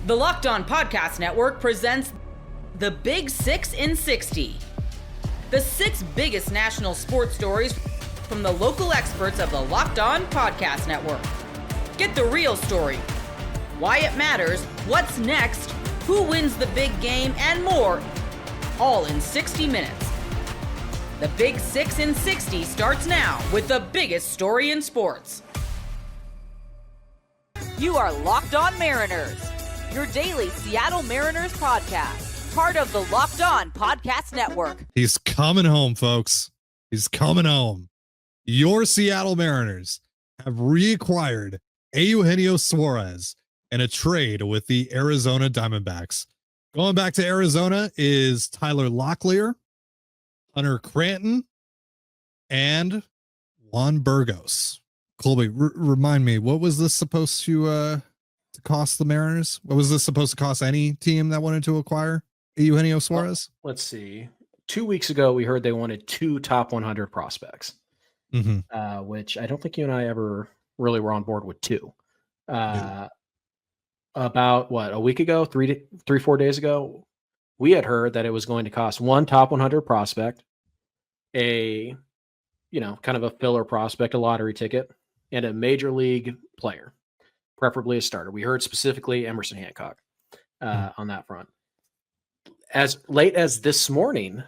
The Locked On Podcast Network presents the Big 6 in 60. The 6 biggest national sports stories from the local experts of the Locked On Podcast Network. Get the real story, why it matters, what's next, who wins the big game, and more, all in 60 minutes. The Big 6 in 60 starts now with the biggest story in sports. You are Locked On Mariners, your daily Seattle Mariners podcast, part of the Locked On Podcast Network. He's coming home, folks. He's coming home. Your Seattle Mariners have reacquired Eugenio Suarez in a trade with the Arizona Diamondbacks. Going back to Arizona is Tyler Locklear, Hunter Cranton, and Juan Burgos. Colby, remind me, what was this supposed to cost the Mariners? What was this supposed to cost any team that wanted to acquire Eugenio Suarez? Let's see. 2 weeks ago, we heard they wanted 2 top 100 prospects, which I don't think you and I ever really were on board with 2. About a week ago, 4 days ago, we had heard that it was going to cost 1 top 100 prospect, a kind of a filler prospect, a lottery ticket, and a major league player, preferably a starter. We heard specifically Emerson Hancock on that front. As late as this morning,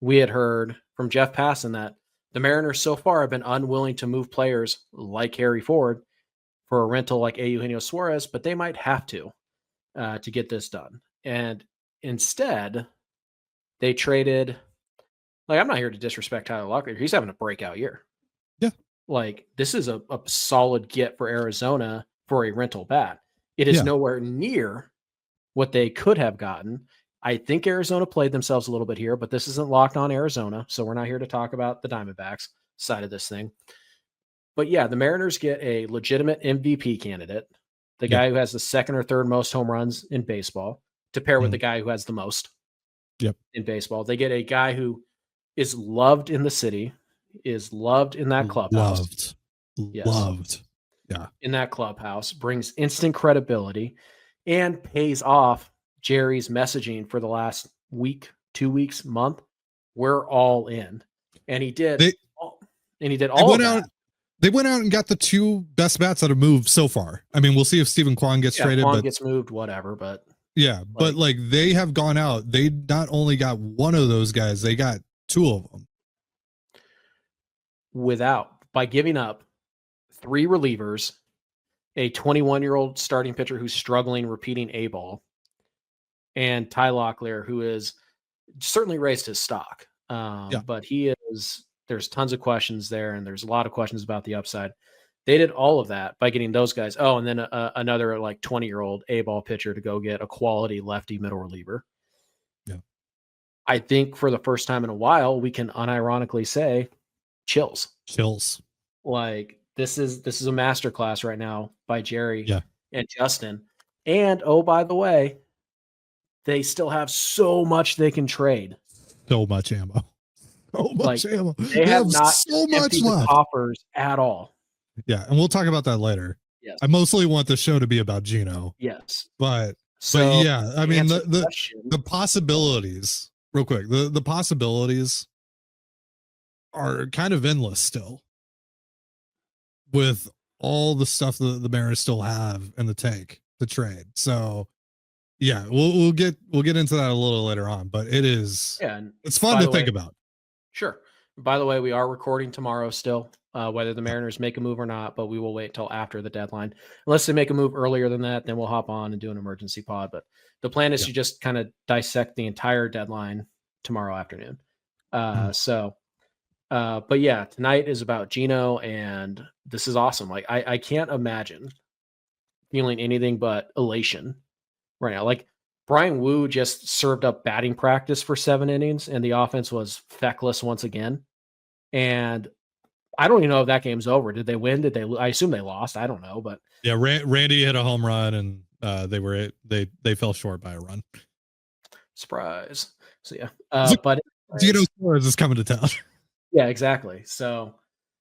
we had heard from Jeff Passan that the Mariners so far have been unwilling to move players like Harry Ford for a rental like Eugenio Suarez, but they might have to get this done. And instead, they traded. I'm not here to disrespect Tyler Locklear. He's having a breakout year. Yeah. This is a solid get for Arizona for a rental bat. It is nowhere near what they could have gotten. I think Arizona played themselves a little bit here, but this isn't Locked On Arizona, so we're not here to talk about the Diamondbacks side of this thing. But yeah, the Mariners get a legitimate MVP candidate, the guy who has the second or third most home runs in baseball, to pair with the guy who has the most in baseball. They get a guy who is loved in the city, is loved in that clubhouse. Loved. Yeah. In that clubhouse, brings instant credibility and pays off Jerry's messaging for the last week, 2 weeks, month. We're all in. And he did all of that. They went out and got the 2 best bats that have moved so far. I mean, we'll see if Stephen Kwan gets traded. Kwan gets moved, whatever, but but they have gone out. They not only got one of those guys, they got 2 of them. By giving up 3 relievers, a 21-year-old starting pitcher who's struggling repeating A ball, and Ty Locklear, who is certainly raised his stock. But there's tons of questions there, and there's a lot of questions about the upside. They did all of that by getting those guys. Oh, and then another 20-year-old A ball pitcher to go get a quality lefty middle reliever. Yeah. I think for the first time in a while, we can unironically say chills. This is a masterclass right now by Jerry and Justin. And oh, by the way, they still have so much they can trade. So much ammo. Ammo. They have not so much left. Offers at all. Yeah, and we'll talk about that later. Yes. I mostly want the show to be about Gino. Yes. But yeah, I mean the possibilities, real quick, the possibilities are kind of endless still with all the stuff that the Mariners still have in the tank to trade. So yeah, we'll get into that a little later on, but it's fun to think about. Sure. By the way, we are recording tomorrow still, whether the Mariners make a move or not, but we will wait till after the deadline. Unless they make a move earlier than that, then we'll hop on and do an emergency pod. But the plan is to just kind of dissect the entire deadline tomorrow afternoon. But yeah, tonight is about Gino, and this is awesome. I can't imagine feeling anything but elation right now. Brian Wu just served up batting practice for 7 innings, and the offense was feckless once again. And I don't even know if that game's over. Did they win? Did they? I assume they lost. I don't know, but yeah, Randy hit a home run, and they fell short by a run. Surprise. So yeah, but Gino Suarez is coming to town. Yeah, exactly. So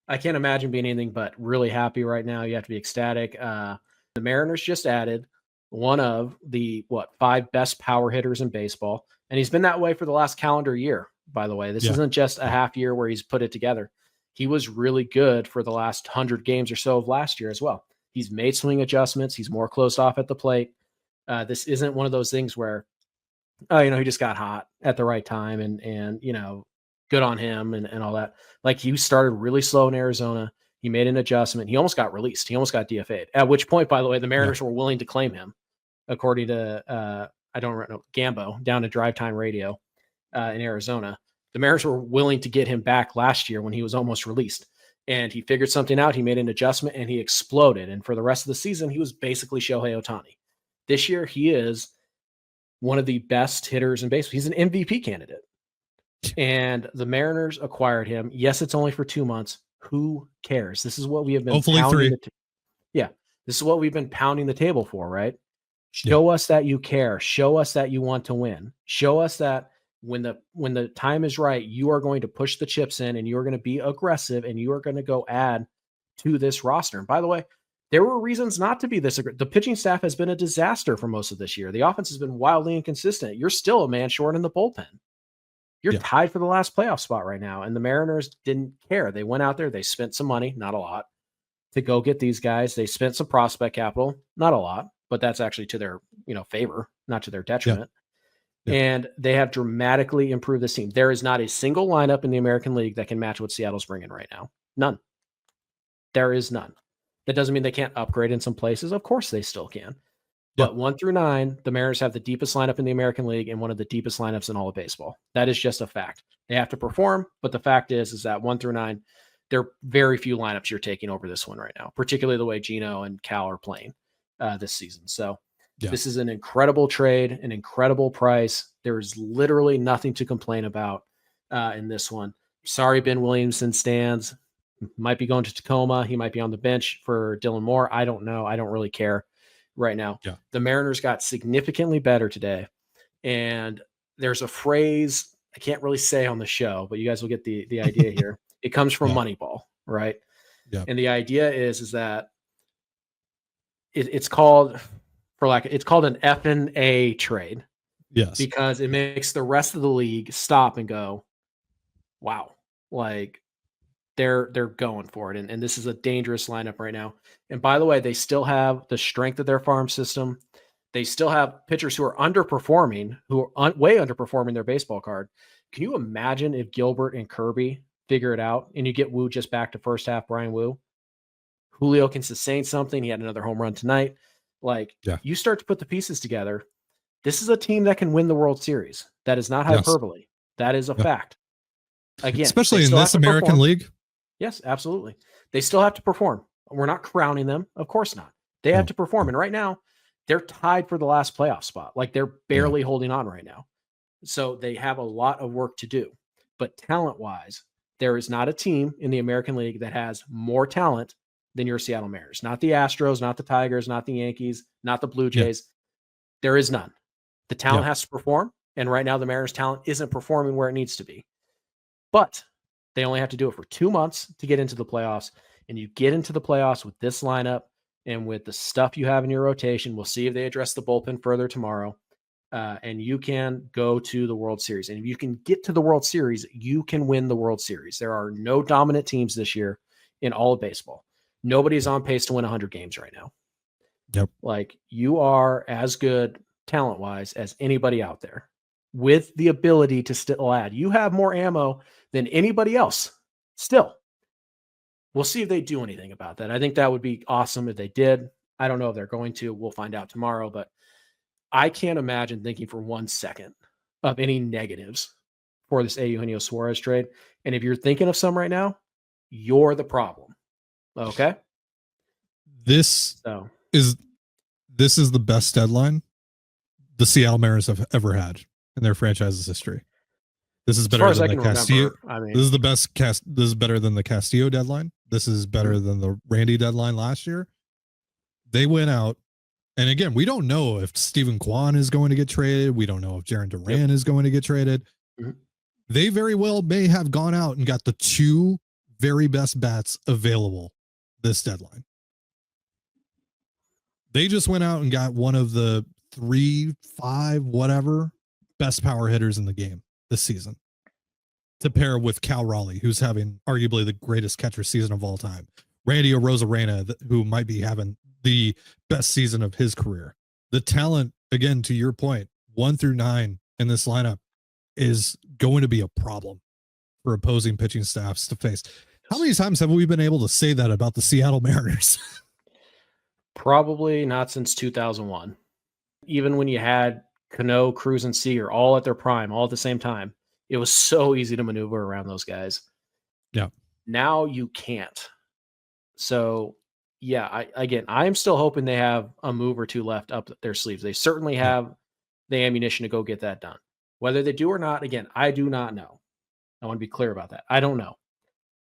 I can't imagine being anything but really happy right now. You have to be ecstatic. The Mariners just added one of the 5 best power hitters in baseball. And he's been that way for the last calendar year, by the way. This isn't just a half year where he's put it together. He was really good for the last 100 games or so of last year as well. He's made swing adjustments. He's more closed off at the plate. This isn't one of those things where, he just got hot at the right time and good on him and all that. Like, he started really slow in Arizona. He made an adjustment. He almost got released. He almost got DFA'd, at which point, by the way, the Mariners were willing to claim him, according to, I don't know, Gambo down at Drive Time Radio in Arizona. The Mariners were willing to get him back last year when he was almost released. And he figured something out. He made an adjustment and he exploded. And for the rest of the season, he was basically Shohei Ohtani. This year, he is one of the best hitters in baseball. He's an MVP candidate. And the Mariners acquired him. Yes, it's only for 2 months. Who cares? This is what we have been hopefully 3. This is what we've been pounding the table for, right? Show us that you care. Show us that you want to win. Show us that when the time is right, you are going to push the chips in and you are going to be aggressive and you are going to go add to this roster. And by the way, there were reasons not to be this aggressive. The pitching staff has been a disaster for most of this year. The offense has been wildly inconsistent. You're still a man short in the bullpen. You're tied for the last playoff spot right now. And the Mariners didn't care. They went out there, they spent some money, not a lot, to go get these guys. They spent some prospect capital, not a lot, but that's actually to their, favor, not to their detriment. And they have dramatically improved this team. There is not a single lineup in the American League that can match what Seattle's bringing right now. None. There is none. That doesn't mean they can't upgrade in some places. Of course they still can. But 1 through 9, the Mariners have the deepest lineup in the American League and one of the deepest lineups in all of baseball. That is just a fact. They have to perform, but the fact is that 1 through 9, there are very few lineups you're taking over this one right now, particularly the way Gino and Cal are playing this season. So this is an incredible trade, an incredible price. There is literally nothing to complain about in this one. Sorry, Ben Williamson stands. Might be going to Tacoma. He might be on the bench for Dylan Moore. I don't know. I don't really care right now. The Mariners got significantly better today. And there's a phrase I can't really say on the show, but you guys will get the idea here. It comes from Moneyball, right? And the idea is that it's called, it's called an F&A trade. Yes. Because it makes the rest of the league stop and go, wow, like they're going for it. And this is a dangerous lineup right now. And by the way, they still have the strength of their farm system. They still have pitchers who are underperforming, who are way underperforming their baseball card. Can you imagine if Gilbert and Kirby figure it out and you get Wu just back to first half Brian Wu? Julio can sustain something. He had another home run tonight. Like, you start to put the pieces together. This is a team that can win the World Series. That is not hyperbole. That is a fact. Again, especially in this American League. Yes, absolutely. They still have to perform. We're not crowning them. Of course not. They have to perform. And right now, they're tied for the last playoff spot. Like, they're barely holding on right now. So they have a lot of work to do. But talent-wise, there is not a team in the American League that has more talent than your Seattle Mariners. Not the Astros, not the Tigers, not the Yankees, not the Blue Jays. There is none. The talent has to perform. And right now, the Mariners' talent isn't performing where it needs to be. But they only have to do it for 2 months to get into the playoffs. And you get into the playoffs with this lineup and with the stuff you have in your rotation. We'll see if they address the bullpen further tomorrow. And you can go to the World Series. And if you can get to the World Series, you can win the World Series. There are no dominant teams this year in all of baseball. Nobody's on pace to win 100 games right now. Like, you are as good talent-wise as anybody out there with the ability to still add. You have more ammo than anybody else still. We'll see if they do anything about that. I think that would be awesome if they did. I don't know if they're going to. We'll find out tomorrow, but I can't imagine thinking for 1 second of any negatives for this Eugenio Suarez trade. And if you're thinking of some right now, you're the problem. Okay? This is the best deadline the Seattle Mariners have ever had in their franchise's history. This is better than the Castillo. This is the best cast. This is better than the Castillo deadline. This is better than the Randy deadline last year. They went out, and again, we don't know if Stephen Kwan is going to get traded. We don't know if Jaron Duran is going to get traded. They very well may have gone out and got the 2 very best bats available this deadline. They just went out and got one of the 3, 5, whatever best power hitters in the game this season to pair with Cal Raleigh, who's having arguably the greatest catcher season of all time. Randy Arozarena, who might be having the best season of his career. The talent, again, to your point, 1 through 9 in this lineup is going to be a problem for opposing pitching staffs to face. How many times have we been able to say that about the Seattle Mariners? Probably not since 2001. Even when you had Cano, Cruz, and Seager all at their prime, all at the same time, it was so easy to maneuver around those guys. Yeah. Now you can't. So, yeah, I'm still hoping they have a move or two left up their sleeves. They certainly have the ammunition to go get that done. Whether they do or not, again, I do not know. I want to be clear about that. I don't know.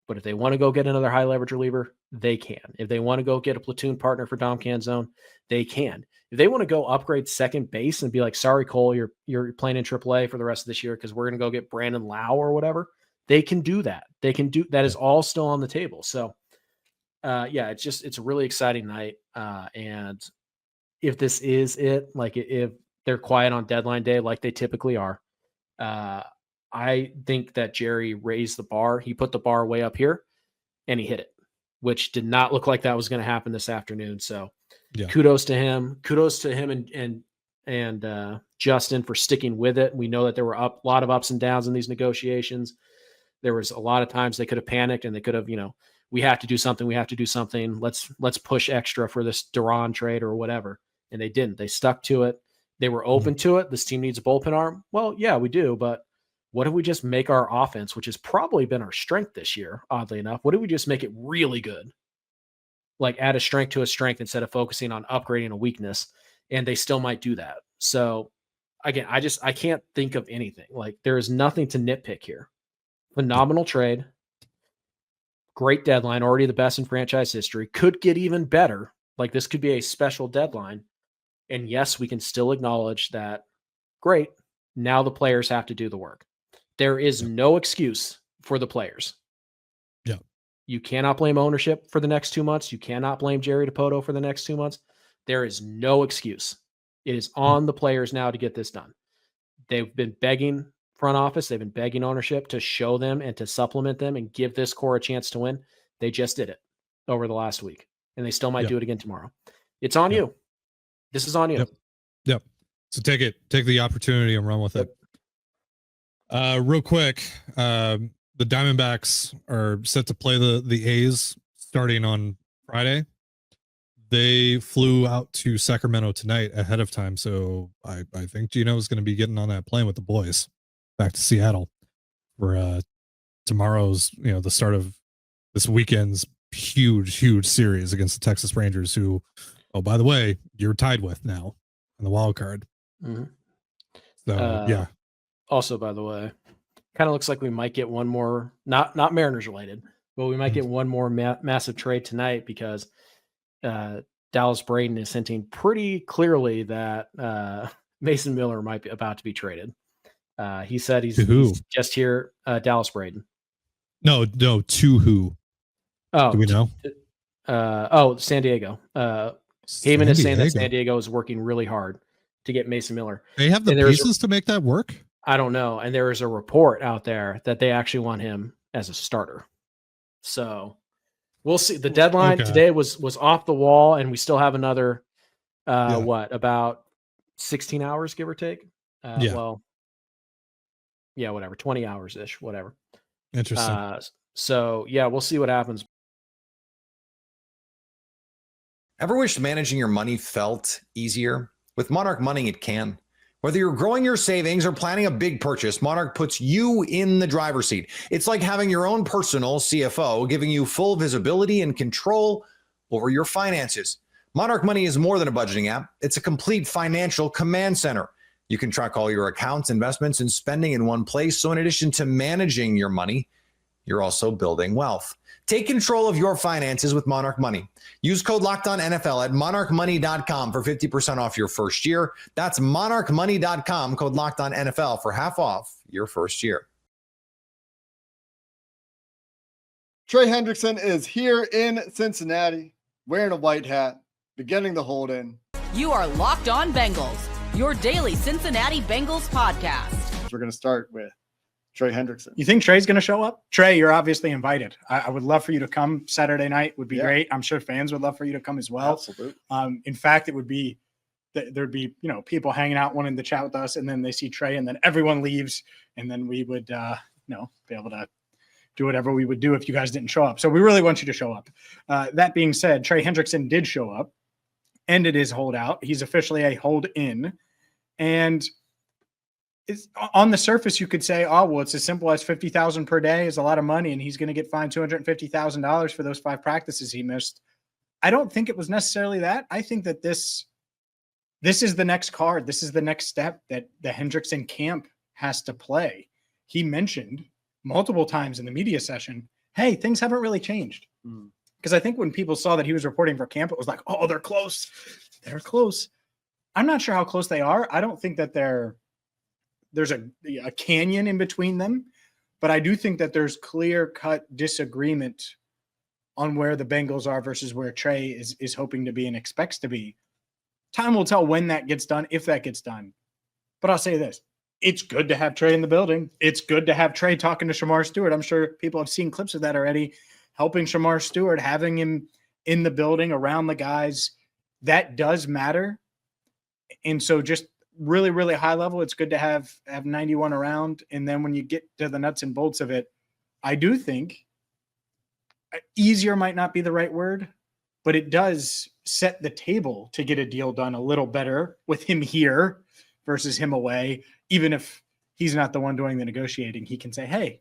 But if they want to go get another high leverage reliever, they can. If they want to go get a platoon partner for Dom Canzone, they can. If they want to go upgrade second base and be like, sorry, Cole, you're playing in AAA for the rest of this year because we're going to go get Brandon Lau or whatever, they can do that. They can do that. Is all still on the table. So, it's a really exciting night. And if this is it, like if they're quiet on deadline day, like they typically are, I think that Jerry raised the bar. He put the bar way up here and he hit it, which did not look like that was going to happen this afternoon. So kudos to him. Kudos to him and Justin for sticking with it. We know that there were a lot of ups and downs in these negotiations. There was a lot of times they could have panicked and they could have, we have to do something. We have to do something. Let's push extra for this Duran trade or whatever. And they didn't. They stuck to it. They were open to it. This team needs a bullpen arm. Well, yeah, we do. But what if we just make our offense, which has probably been our strength this year, oddly enough, what if we just make it really good? Like add a strength to a strength instead of focusing on upgrading a weakness. And they still might do that. So again, I can't think of anything. Like there is nothing to nitpick here. Phenomenal trade. Great deadline, already the best in franchise history. Could get even better. Like this could be a special deadline. And yes, we can still acknowledge that. Great. Now the players have to do the work. There is no excuse for the players. Yeah. You cannot blame ownership for the next 2 months. You cannot blame Jerry DiPoto for the next 2 months. There is no excuse. It is on the players now to get this done. They've been begging front office. They've been begging ownership to show them and to supplement them and give this core a chance to win. They just did it over the last week, and they still might do it again tomorrow. It's on you. This is on you. Yep. So take the opportunity and run with it. Real quick, the Diamondbacks are set to play the A's starting on Friday. They flew out to Sacramento tonight ahead of time, so I think Gino is going to be getting on that plane with the boys back to Seattle for tomorrow's, the start of this weekend's huge series against the Texas Rangers, who, oh, by the way, you're tied with now in the wild card. Mm-hmm. So Also, by the way, kind of looks like we might get one more, not Mariners related, but we might get one more massive trade tonight because Dallas Braden is hinting pretty clearly that Mason Miller might be about to be traded. He said he's just here. Dallas Braden. No, to who? Oh, do we know? San Diego. Heyman is saying that San Diego is working really hard to get Mason Miller. They have the pieces to make that work? I don't know. And there is a report out there that they actually want him as a starter. So we'll see. The deadline today was off the wall, and we still have another, about 16 hours, give or take? Well, yeah, whatever, 20 hours-ish, whatever. Interesting. So, yeah, we'll see what happens. Ever wished managing your money felt easier? With Monarch Money, it can. Whether you're growing your savings or planning a big purchase, Monarch puts you in the driver's seat. It's like having your own personal CFO, giving you full visibility and control over your finances. Monarch Money is more than a budgeting app. It's a complete financial command center. You can track all your accounts, investments, and spending in one place. So in addition to managing your money, you're also building wealth. Take control of your finances with Monarch Money. Use code LOCKEDONNFL at monarchmoney.com for 50% off your first year. That's monarchmoney.com, code LOCKEDONNFL for half off your first year. Trey Hendrickson is here in Cincinnati wearing a white hat beginning the hold-in. You are Locked On Bengals, your daily Cincinnati Bengals podcast. We're going to start with Trey Hendrickson. You think Trey's going to show up? Trey, you're obviously invited. I would love for you to come Saturday night. Would be great. I'm sure fans would love for you to come as well. Absolutely. In fact, it would be there'd be people hanging out wanting to chat with us, and then they see Trey, and then everyone leaves, and then we would be able to do whatever we would do if you guys didn't show up. So we really want you to show up. That being said, Trey Hendrickson did show up, ended his holdout. He's officially a hold-in, and it's, on the surface, you could say, oh, well, it's as simple as $50,000 per day is a lot of money, and he's going to get fined $250,000 for those 5 practices he missed. I don't think it was necessarily that. I think that this is the next card. This is the next step that the Hendrickson camp has to play. He mentioned multiple times in the media session, hey, things haven't really changed. Because I think when people saw that he was reporting for camp, it was like, oh, they're close. They're close. I'm not sure how close they are. I don't think that there's a canyon in between them, but I do think that there's clear-cut disagreement on where the Bengals are versus where Trey is hoping to be and expects to be. Time will tell when that gets done, if that gets done. But I'll say this. It's good to have Trey in the building. It's good to have Trey talking to Shamar Stewart. I'm sure people have seen clips of that already, helping Shamar Stewart, having him in the building around the guys. That does matter. And so just really, really high level, it's good to have 91 around. And then when you get to the nuts and bolts of it, I do think easier might not be the right word, but it does set the table to get a deal done a little better with him here versus him away. Even if he's not the one doing the negotiating, he can say, hey,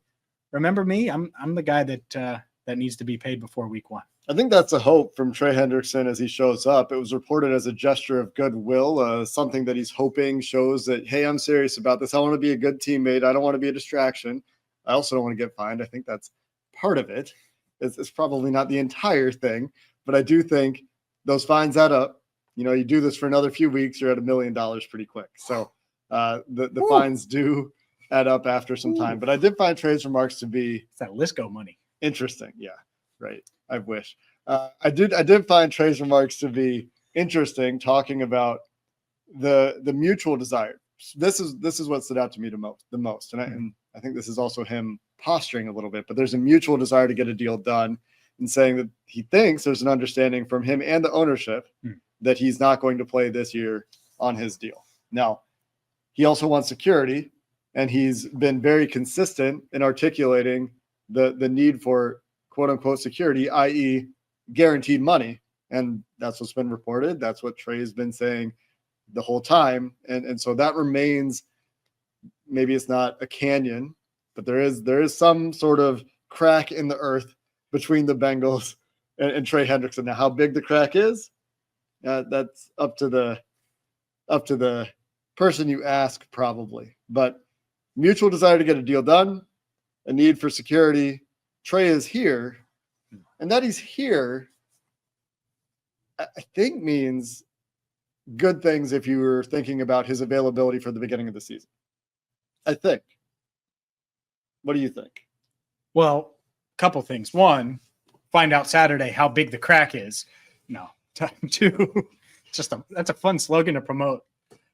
remember me? I'm the guy that needs to be paid before week 1. I think that's a hope from Trey Hendrickson as he shows up. It was reported as a gesture of goodwill, something that he's hoping shows that, hey, I'm serious about this. I want to be a good teammate. I don't want to be a distraction. I also don't want to get fined. I think that's part of it. It's probably not the entire thing, but I do think those fines add up. You do this for another few weeks, you're at $1 million pretty quick. So the fines do add up after some time. But I did find Trey's remarks to be it's that Lisco money. Interesting. Yeah, right. I wish. I did find Trey's remarks to be interesting, talking about the mutual desire. This is what stood out to me the most. And I think this is also him posturing a little bit, but there's a mutual desire to get a deal done, and saying that he thinks there's an understanding from him and the ownership that he's not going to play this year on his deal. Now, he also wants security, and he's been very consistent in articulating the need for quote unquote security, i.e. guaranteed money. And that's what's been reported. That's what Trey's been saying the whole time. And so that remains, maybe it's not a canyon, but there is some sort of crack in the earth between the Bengals and Trey Hendrickson. Now, how big the crack is, that's up to the person you ask, probably. But mutual desire to get a deal done, a need for security. Trey is here, and that he's here, I think, means good things if you were thinking about his availability for the beginning of the season. I think. What do you think? Well, a couple things. One, find out Saturday how big the crack is. No. 2, that's a fun slogan to promote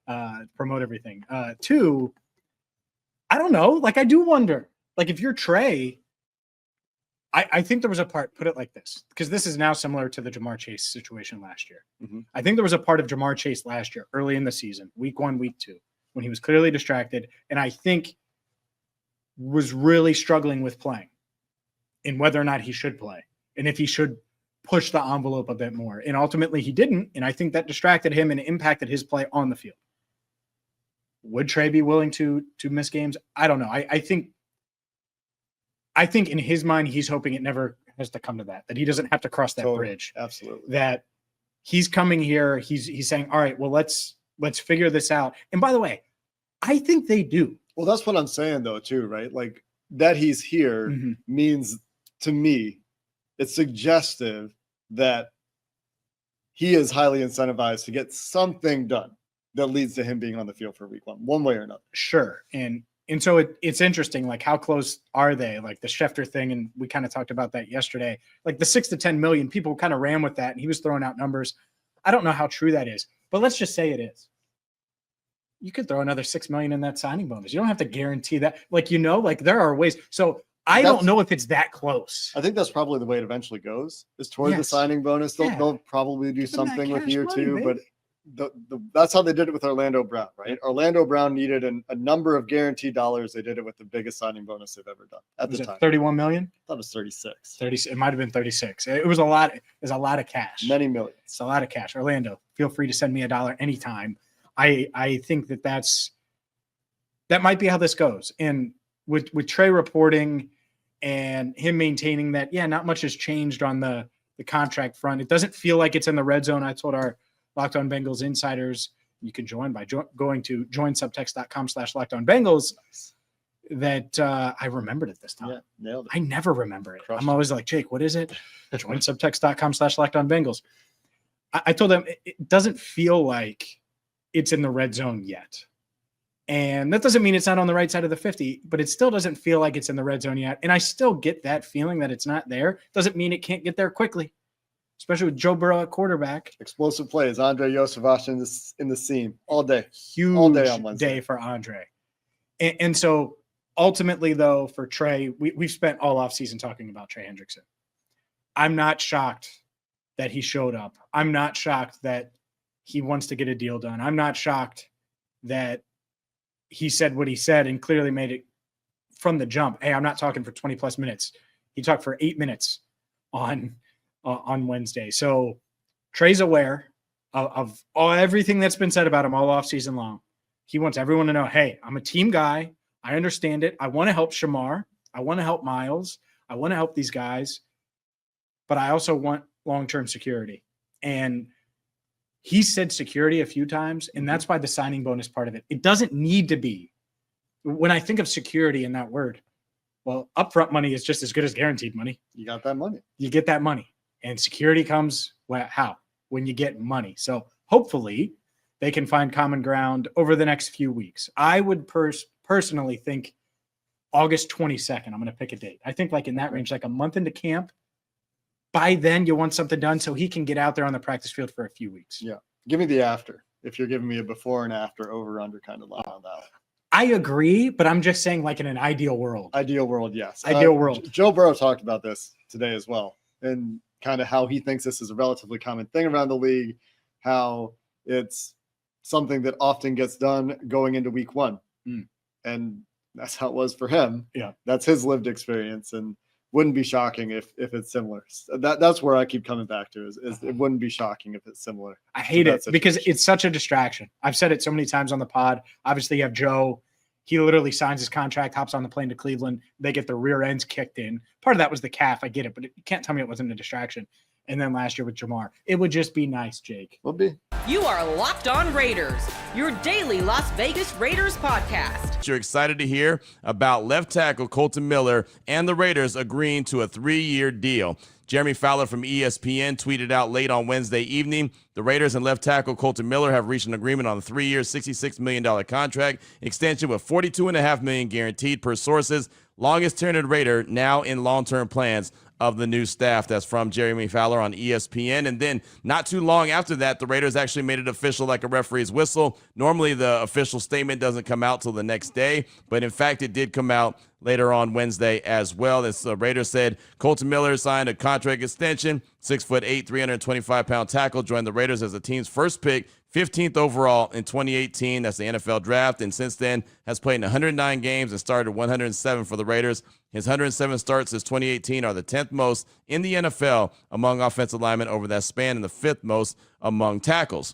everything. 2, I don't know. I do wonder, if you're Trey, I think there was a part, put it like this, because this is now similar to the Jamar Chase situation last year. I think there was a part of Jamar Chase last year, early in the season, week 1, week 2, when he was clearly distracted, and I think was really struggling with playing and whether or not he should play and if he should push the envelope a bit more. And ultimately he didn't, and I think that distracted him and impacted his play on the field. Would Trey be willing to miss games? I don't know. I think in his mind, he's hoping it never has to come to that he doesn't have to cross that bridge. Absolutely. That he's coming here. He's saying, all right, well, let's figure this out. And by the way, I think they do. Well, that's what I'm saying though, too, right? That he's here means, to me, it's suggestive that he is highly incentivized to get something done that leads to him being on the field for week 1, one way or another. Sure. And so it's interesting, how close are they? The Schefter thing, and we kind of talked about that yesterday. The 6 to 10 million, people kind of ran with that, and he was throwing out numbers. I don't know how true that is, but let's just say it is. You could throw another $6 million in that signing bonus. You don't have to guarantee that. Like, there are ways. So I don't know if it's that close. I think that's probably the way it eventually goes, is toward the signing bonus. They'll probably do something with year two, but that's how they did it with Orlando Brown, right? Orlando Brown needed a number of guaranteed dollars. They did it with the biggest signing bonus they've ever done at the time. 31 million? I thought it was 36. 30. It might have been 36. It was a lot. It was a lot of cash. Many millions. It's a lot of cash. Orlando, feel free to send me $1 anytime. I think that might be how this goes. And with Trey reporting and him maintaining that, not much has changed on the contract front. It doesn't feel like it's in the red zone. I told our Locked On Bengals insiders, you can join by going to joinsubtext.com/LockedOnBengals, that I remembered it this time. Yeah, nailed it. I never remember it. Crushed I'm always like, Jake, what is it? joinsubtext.com/LockedOnBengals. I told them it doesn't feel like it's in the red zone yet. And that doesn't mean it's not on the right side of the 50, but it still doesn't feel like it's in the red zone yet. And I still get that feeling that it's not there. Doesn't mean it can't get there quickly, especially with Joe Burrow at quarterback. Explosive plays. Andre Yosevach in the seam all day. Huge all day on Wednesday. Day for Andre. And so ultimately, though, for Trey, we've spent all offseason talking about Trey Hendrickson. I'm not shocked that he showed up. I'm not shocked that he wants to get a deal done. I'm not shocked that he said what he said and clearly made it from the jump. Hey, I'm not talking for 20 plus minutes. He talked for 8 minutes on Wednesday. So Trey's aware of everything that's been said about him all off season long. He wants everyone to know, hey, I'm a team guy. I understand it. I want to help Shamar. I want to help Miles. I want to help these guys, but I also want long-term security. And he said security a few times, and that's why the signing bonus part of it. It doesn't need to be. When I think of security in that word, well, upfront money is just as good as guaranteed money. You got that money. You get that money. And security comes how? When you get money. So hopefully they can find common ground over the next few weeks. I would personally think August 22nd. I'm going to pick a date. I think like in that range, like a month into camp. By then, you want something done so he can get out there on the practice field for a few weeks. Yeah. Give me the after. If you're giving me a before and after over-under kind of line on that. I agree, but I'm just saying like in an ideal world. Ideal world, yes. Ideal world. Joe Burrow talked about this today as well, and kind of how he thinks this is a relatively common thing around the league, how it's something that often gets done going into week one. And that's how it was for him. Yeah. That's his lived experience, and wouldn't be shocking if it's similar. That's where I keep coming back to is it wouldn't be shocking if it's similar. I hate it because it's such a distraction. I've said it so many times on the pod. Obviously, you have Joe. He literally signs his contract, hops on the plane to Cleveland. They get the rear ends kicked in. Part of that was the calf. I get it, but you can't tell me it wasn't a distraction. And then last year with Jamar, it would just be nice, Jake. Would be. You are Locked On Raiders, your daily Las Vegas Raiders podcast. You're excited to hear about left tackle Colton Miller and the Raiders agreeing to a 3-year deal. Jeremy Fowler from ESPN tweeted out late on Wednesday evening, the Raiders and left tackle Colton Miller have reached an agreement on a 3-year, $66 million contract extension with $42.5 million guaranteed per sources. Longest tenured Raider now in long-term plans of the new staff. That's from Jeremy Fowler on ESPN. And then not too long after that, the Raiders actually made it official like a referee's whistle. Normally the official statement doesn't come out till the next day, but in fact it did come out later on Wednesday as well. The Raiders said Colton Miller signed a contract extension, 6'8", 325-pound tackle, joined the Raiders as the team's first pick, 15th overall in 2018. That's the NFL draft. And since then has played in 109 games and started 107 for the Raiders. His 107 starts since 2018 are the 10th most in the NFL among offensive linemen over that span and the 5th most among tackles.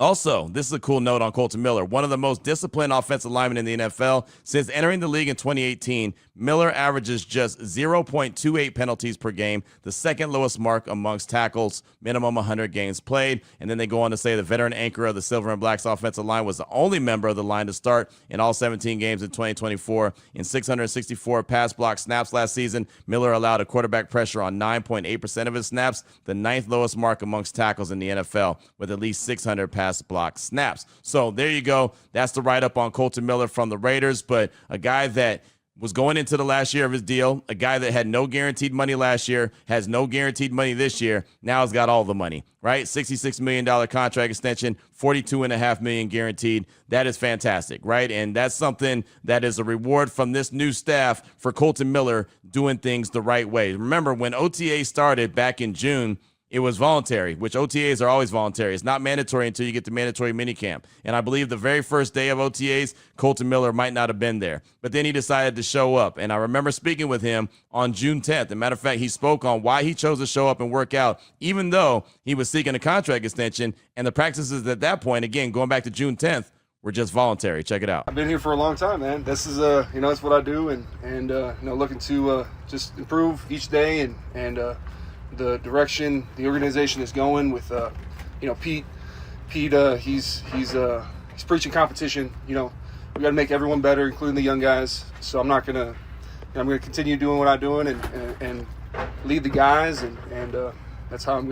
Also, this is a cool note on Colton Miller. One of the most disciplined offensive linemen in the NFL. Since entering the league in 2018, Miller averages just 0.28 penalties per game, the second lowest mark amongst tackles, minimum 100 games played. And then they go on to say the veteran anchor of the Silver and Blacks offensive line was the only member of the line to start in all 17 games in 2024. In 664 pass block snaps last season, Miller allowed a quarterback pressure on 9.8% of his snaps, the 9th lowest mark amongst tackles in the NFL, with at least 600 pass block snaps. So there you go. That's the write-up on Colton Miller from the Raiders, but a guy that was going into the last year of his deal, a guy that had no guaranteed money last year, has no guaranteed money this year, now has got all the money, right? $66 million contract extension, $42.5 million guaranteed. That is fantastic, right? And that's something that is a reward from this new staff for Kolton Miller doing things the right way. Remember, when OTA started back in June, it was voluntary, which OTAs are always voluntary. It's not mandatory until you get to mandatory minicamp. And I believe the very first day of OTAs, Kolton Miller might not have been there. But then he decided to show up. And I remember speaking with him on June 10th. As a matter of fact, he spoke on why he chose to show up and work out, even though he was seeking a contract extension. And the practices at that point, again, going back to June 10th, were just voluntary. Check it out. I've been here for a long time, man. This is, it's what I do. And looking to just improve each day and the direction the organization is going with, Pete. He's preaching competition. We got to make everyone better, including the young guys. So I'm gonna continue doing what I'm doing and lead the guys, and that's how I'm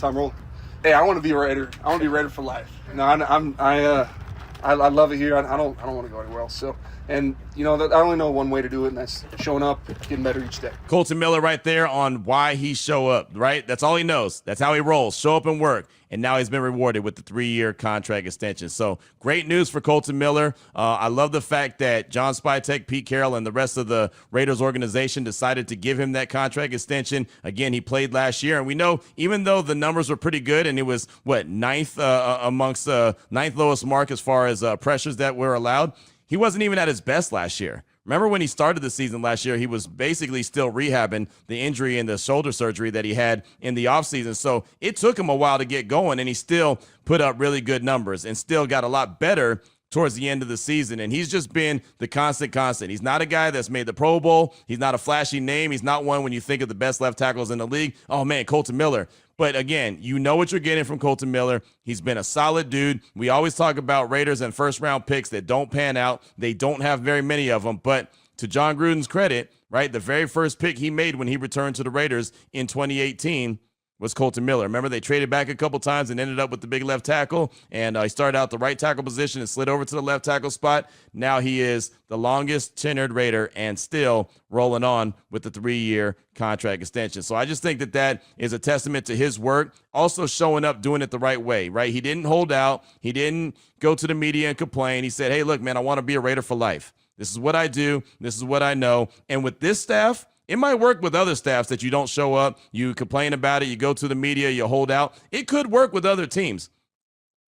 rolling. Hey, I want to be a Raider. I want to be a Raider for life. No, I love it here. I don't want to go anywhere else. So. And, I only know one way to do it, and that's showing up, getting better each day. Kolton Miller right there on why he show up, right? That's all he knows. That's how he rolls. Show up and work. And now he's been rewarded with the 3-year contract extension. So great news for Kolton Miller. I love the fact that John Spytek, Pete Carroll, and the rest of the Raiders organization decided to give him that contract extension. Again, he played last year. And we know even though the numbers were pretty good and it was, ninth amongst ninth lowest mark as far as pressures that were allowed, he wasn't even at his best last year. Remember when he started the season last year, he was basically still rehabbing the injury and the shoulder surgery that he had in the offseason. So it took him a while to get going, and he still put up really good numbers and still got a lot better towards the end of the season. And he's just been the constant. He's not a guy that's made the Pro Bowl. He's not a flashy name. He's not one when you think of the best left tackles in the league. Oh, man, Kolton Miller. But again, you know what you're getting from Kolton Miller. He's been a solid dude. We always talk about Raiders and first-round picks that don't pan out. They don't have very many of them. But to John Gruden's credit, right, the very first pick he made when he returned to the Raiders in 2018 was Kolton Miller. Remember, they traded back a couple times and ended up with the big left tackle, and he started out the right tackle position and slid over to the left tackle spot. Now he is the longest tenured Raider and still rolling on with the 3-year contract extension. So I just think that is a testament to his work, also showing up, doing it the right way, right? He didn't hold out. He didn't go to the media and complain. He said, hey, look, man, I want to be a Raider for life. This is what I do. This is what I know. And with this staff, it might work with other staffs that you don't show up, you complain about it, you go to the media, you hold out. It could work with other teams.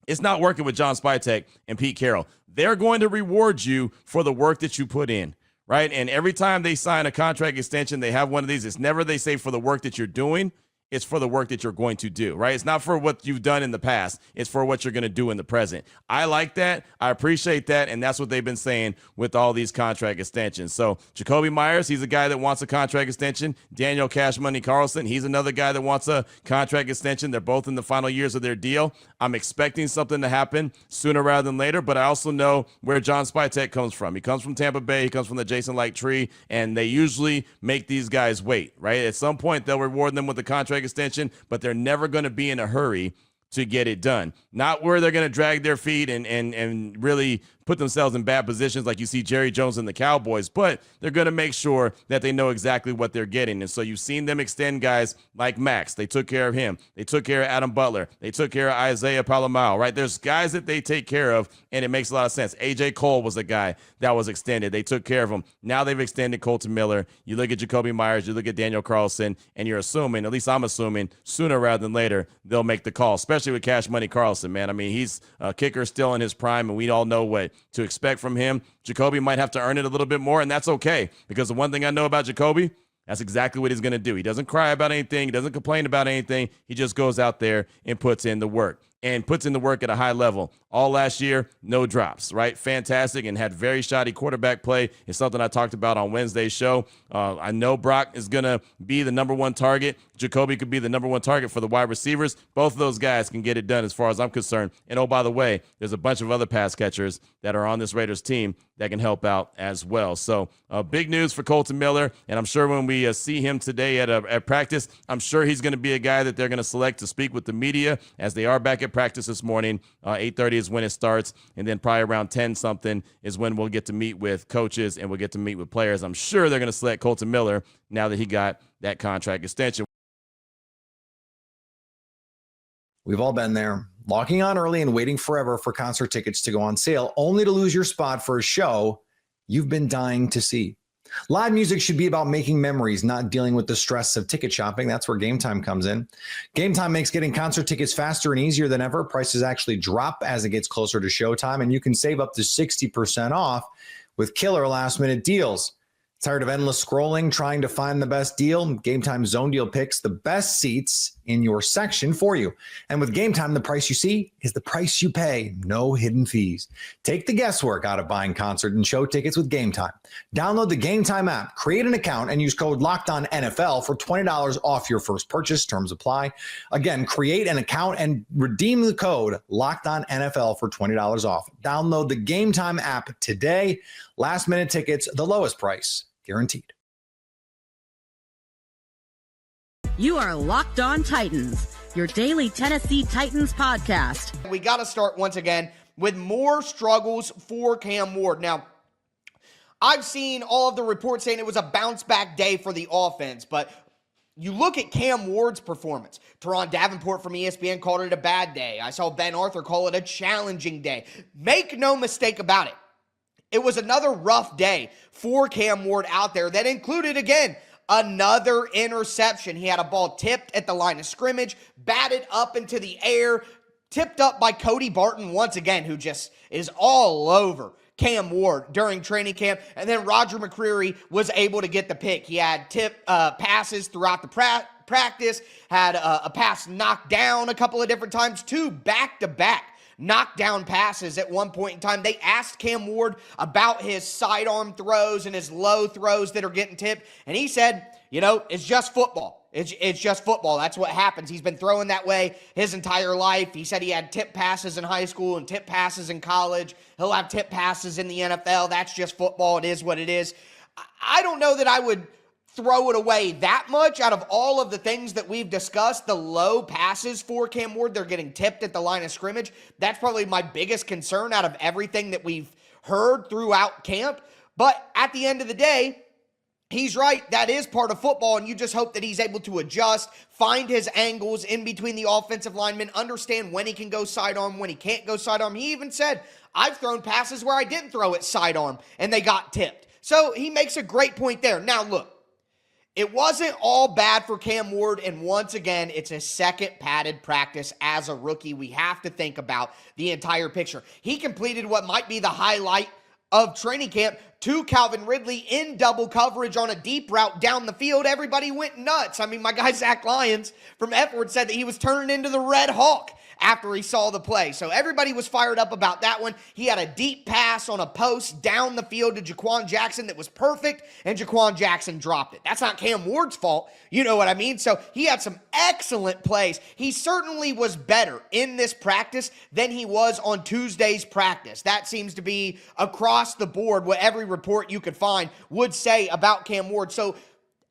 It's not working with John Spytek and Pete Carroll. They're going to reward you for the work that you put in, right? And every time they sign a contract extension, they have one of these. It's never they say for the work that you're doing. It's for the work that you're going to do, right? It's not for what you've done in the past. It's for what you're going to do in the present. I like that. I appreciate that. And that's what they've been saying with all these contract extensions. So Jacoby Myers, he's a guy that wants a contract extension. Daniel Cash Money Carlson, he's another guy that wants a contract extension. They're both in the final years of their deal. I'm expecting something to happen sooner rather than later, but I also know where John Spytek comes from. He comes from Tampa Bay. He comes from the Jason Light tree, and they usually make these guys wait, right? At some point, they'll reward them with a contract extension, but they're never going to be in a hurry to get it done. Not where they're going to drag their feet and really put themselves in bad positions like you see Jerry Jones and the Cowboys, but they're going to make sure that they know exactly what they're getting. And so you've seen them extend guys like Max. They took care of him. They took care of Adam Butler. They took care of Isaiah Palomao, right? There's guys that they take care of, and it makes a lot of sense. A.J. Cole was a guy that was extended. They took care of him. Now they've extended Kolton Miller. You look at Jacoby Myers, you look at Daniel Carlson, and you're assuming, at least I'm assuming, sooner rather than later, they'll make the call, especially with Cash Money Carlson, man. I mean, he's a kicker still in his prime, and we all know what to expect from him. Jacoby might have to earn it a little bit more, and that's okay, because the one thing I know about Jacoby, that's exactly what he's going to do. He doesn't cry about anything. He doesn't complain about anything. He just goes out there and puts in the work. And puts in the work at a high level. All last year, no drops, right? Fantastic, and had very shoddy quarterback play. It's something I talked about on Wednesday's show. I know Brock is going to be the number one target. Jacoby could be the number one target for the wide receivers. Both of those guys can get it done as far as I'm concerned. And, oh, by the way, there's a bunch of other pass catchers that are on this Raiders team that can help out as well. So big news for Kolton Miller, and I'm sure when we see him today at practice, I'm sure he's going to be a guy that they're going to select to speak with the media as they are back at at practice this morning. 8:30 is when it starts, and then probably around 10-something is when we'll get to meet with coaches and we'll get to meet with players. I'm sure they're going to select Colton Miller now that he got that contract extension. We've all been there, locking on early and waiting forever for concert tickets to go on sale, only to lose your spot for a show you've been dying to see. Live music should be about making memories, not dealing with the stress of ticket shopping. That's where Gametime comes in. Gametime makes getting concert tickets faster and easier than ever. Prices actually drop as it gets closer to showtime, and you can save up to 60% off with killer last-minute deals. Tired of endless scrolling, trying to find the best deal? Gametime Zone Deal picks the best seats in your section for you. And with Gametime, the price you see is the price you pay. No hidden fees. Take the guesswork out of buying concert and show tickets with Gametime. Download the Gametime app, create an account, and use code LOCKEDONNFL for $20 off your first purchase. Terms apply. Again, create an account and redeem the code LOCKEDONNFL for $20 off. Download the Gametime app today. Last minute tickets, the lowest price, guaranteed. You are Locked On Titans, your daily Tennessee Titans podcast. We got to start once again with more struggles for Cam Ward. Now, I've seen all of the reports saying it was a bounce back day for the offense, but you look at Cam Ward's performance. Teron Davenport from ESPN called it a bad day. I saw Ben Arthur call it a challenging day. Make no mistake about it. It was another rough day for Cam Ward out there that included, again, another interception. He had a ball tipped at the line of scrimmage, batted up into the air, tipped up by Cody Barton once again, who just is all over Cam Ward during training camp. And then Roger McCreary was able to get the pick. He had passes throughout the practice, had a pass knocked down a couple of different times, 2 back-to-back knockdown passes at one point in time. They asked Cam Ward about his sidearm throws and his low throws that are getting tipped, and he said, it's just football. It's just football. That's what happens. He's been throwing that way his entire life. He said he had tip passes in high school and tip passes in college. He'll have tip passes in the NFL. That's just football. It is what it is. I don't know that I would throw it away that much. Out of all of the things that we've discussed, the low passes for Cam Ward, they're getting tipped at the line of scrimmage. That's probably my biggest concern out of everything that we've heard throughout camp. But at the end of the day, he's right. That is part of football, and you just hope that he's able to adjust, find his angles in between the offensive linemen, understand when he can go sidearm, when he can't go sidearm. He even said, I've thrown passes where I didn't throw it sidearm, and they got tipped. So he makes a great point there. Now, look, it wasn't all bad for Cam Ward, and once again, it's a second padded practice as a rookie. We have to think about the entire picture. He completed what might be the highlight of training camp to Calvin Ridley in double coverage on a deep route down the field. Everybody went nuts. I mean, my guy Zach Lyons from F-Word said that he was turning into the Red Hawk after he saw the play. So everybody was fired up about that one. He had a deep pass on a post down the field to Jaquan Jackson that was perfect, and Jaquan Jackson dropped it. That's not Cam Ward's fault. You know what I mean? So he had some excellent plays. He certainly was better in this practice than he was on Tuesday's practice. That seems to be across the board what every report you could find would say about Cam Ward. So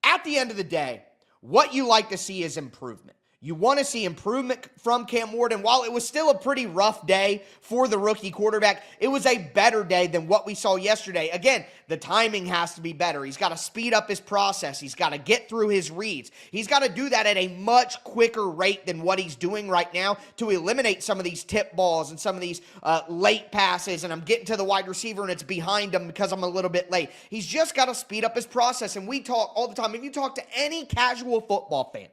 at the end of the day, what you like to see is improvement. You want to see improvement from Cam Ward, and while it was still a pretty rough day for the rookie quarterback, it was a better day than what we saw yesterday. Again, the timing has to be better. He's got to speed up his process. He's got to get through his reads. He's got to do that at a much quicker rate than what he's doing right now to eliminate some of these tip balls and some of these late passes, and I'm getting to the wide receiver and it's behind him because I'm a little bit late. He's just got to speed up his process, and we talk all the time. If you talk to any casual football fan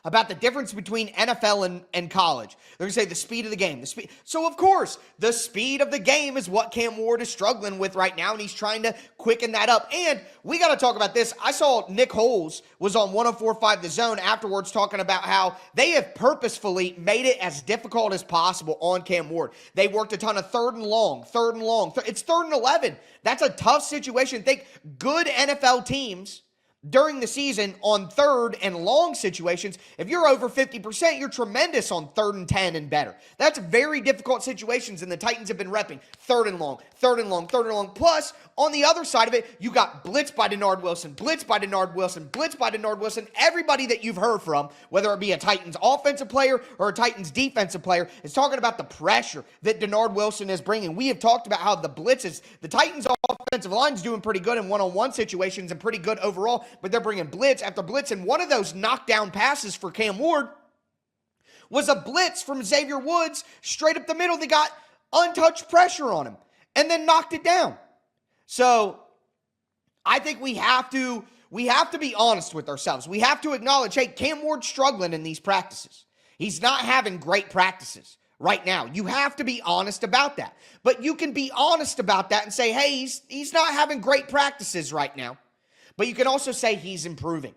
about the difference between NFL and college, they're going to say the speed of the game. So, of course, the speed of the game is what Cam Ward is struggling with right now, and he's trying to quicken that up. And we got to talk about this. I saw Nick Holes was on 104.5 The Zone afterwards talking about how they have purposefully made it as difficult as possible on Cam Ward. They worked a ton of third and long. It's 3rd and 11. That's a tough situation. Think good NFL teams during the season on third and long situations. If you're over 50%, you're tremendous on 3rd and 10 and better. That's very difficult situations, and the Titans have been repping 3rd and long, 3rd and long, 3rd and long. Plus, on the other side of it, you got blitz by Denard Wilson, blitz by Denard Wilson, blitz by Denard Wilson. Everybody that you've heard from, whether it be a Titans offensive player or a Titans defensive player, is talking about the pressure that Denard Wilson is bringing. We have talked about how the blitzes, the Titans offensive line is doing pretty good in one-on-one situations and pretty good overall, but they're bringing blitz after blitz. And one of those knockdown passes for Cam Ward was a blitz from Xavier Woods straight up the middle. They got untouched pressure on him and then knocked it down. So I think we have to be honest with ourselves. We have to acknowledge, hey, Cam Ward's struggling in these practices. He's not having great practices right now. You have to be honest about that. But you can be honest about that and say, hey, he's not having great practices right now. But you can also say he's improving.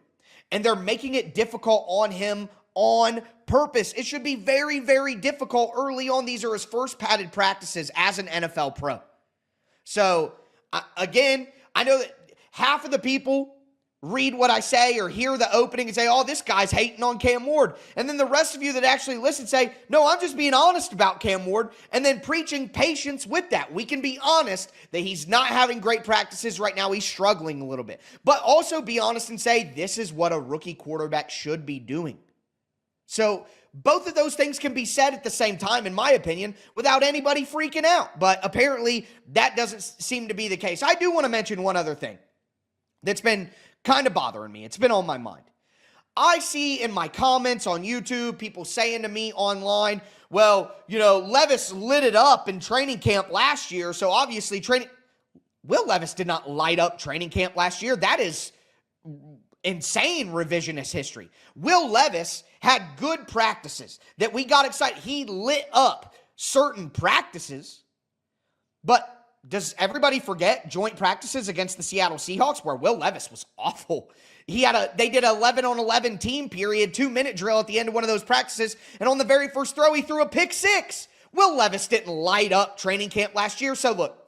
And they're making it difficult on him on purpose. It should be very, very difficult early on. These are his first padded practices as an NFL pro. So, again, I know that half of the people read what I say or hear the opening and say, oh, this guy's hating on Cam Ward. And then the rest of you that actually listen say, no, I'm just being honest about Cam Ward, and then preaching patience with that. We can be honest that he's not having great practices right now. He's struggling a little bit. But also be honest and say, this is what a rookie quarterback should be doing. So both of those things can be said at the same time, in my opinion, without anybody freaking out. But apparently that doesn't seem to be the case. I do want to mention one other thing that's been kind of bothering me. It's been on my mind. I see in my comments on YouTube, people saying to me online, well, Levis lit it up in training camp last year, so obviously Will Levis did not light up training camp last year. That is insane revisionist history. Will Levis had good practices that we got excited. He lit up certain practices, but does everybody forget joint practices against the Seattle Seahawks where Will Levis was awful? They did 11-on-11 team period, 2-minute drill at the end of one of those practices, and on the very first throw, he threw a pick six. Will Levis didn't light up training camp last year. So look,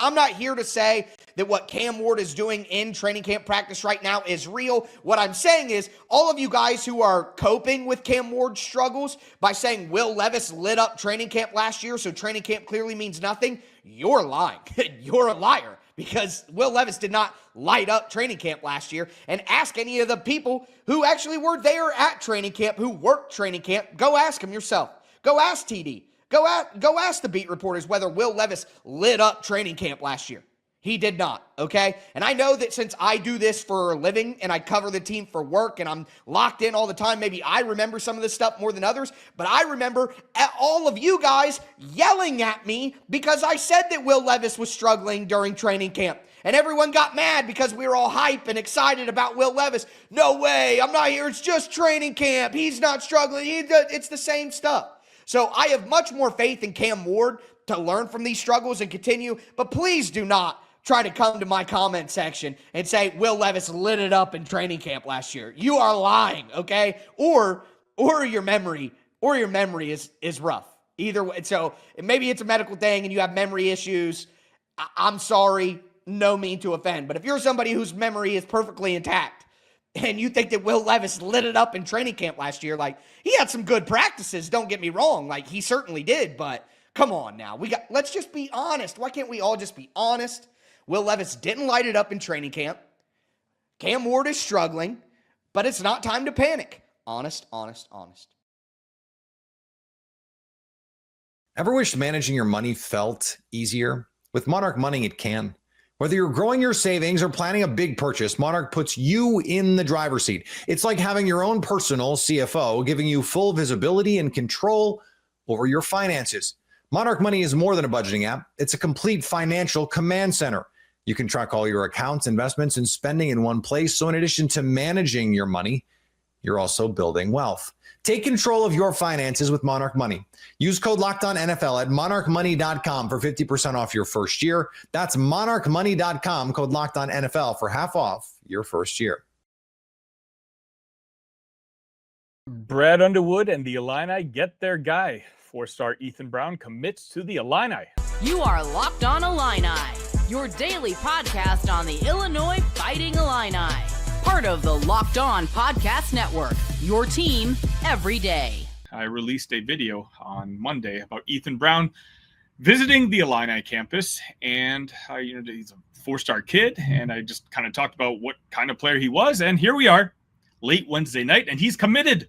I'm not here to say that what Cam Ward is doing in training camp practice right now is real. What I'm saying is all of you guys who are coping with Cam Ward's struggles by saying Will Levis lit up training camp last year, so training camp clearly means nothing, you're lying. You're a liar, because Will Levis did not light up training camp last year. And ask any of the people who actually were there at training camp, who worked training camp. Go ask them yourself. Go ask TD. Go ask the beat reporters whether Will Levis lit up training camp last year. He did not, okay? And I know that since I do this for a living and I cover the team for work and I'm locked in all the time, maybe I remember some of this stuff more than others, but I remember all of you guys yelling at me because I said that Will Levis was struggling during training camp. And everyone got mad because we were all hype and excited about Will Levis. No way, I'm not here, it's just training camp. He's not struggling, it's the same stuff. So I have much more faith in Cam Ward to learn from these struggles and continue, but please do not try to come to my comment section and say Will Levis lit it up in training camp last year. You are lying, okay? Or your memory is rough. Either way, so maybe it's a medical thing and you have memory issues. I'm sorry, no mean to offend, but if you're somebody whose memory is perfectly intact and you think that Will Levis lit it up in training camp last year, like, he had some good practices, don't get me wrong, like, he certainly did, but come on now, let's just be honest. Why can't we all just be honest? Will Levis didn't light it up in training camp. Cam Ward is struggling, but it's not time to panic. Honest. Ever wished managing your money felt easier? With Monarch Money, it can. Whether you're growing your savings or planning a big purchase, Monarch puts you in the driver's seat. It's like having your own personal CFO, giving you full visibility and control over your finances. Monarch Money is more than a budgeting app. It's a complete financial command center. You can track all your accounts, investments, and spending in one place. So in addition to managing your money, you're also building wealth. Take control of your finances with Monarch Money. Use code LOCKEDONNFL at monarchmoney.com for 50% off your first year. That's monarchmoney.com, code LOCKEDONNFL for half off your first year. Brad Underwood and the Illini get their guy. 4-star Ethan Brown commits to the Illini. You are Locked On Illini, your daily podcast on the Illinois Fighting Illini. Part of the Locked On Podcast Network, your team every day. I released a video on Monday about Ethan Brown visiting the Illini campus, and he's a 4-star kid, and I just kind of talked about what kind of player he was, and here we are, late Wednesday night, and he's committed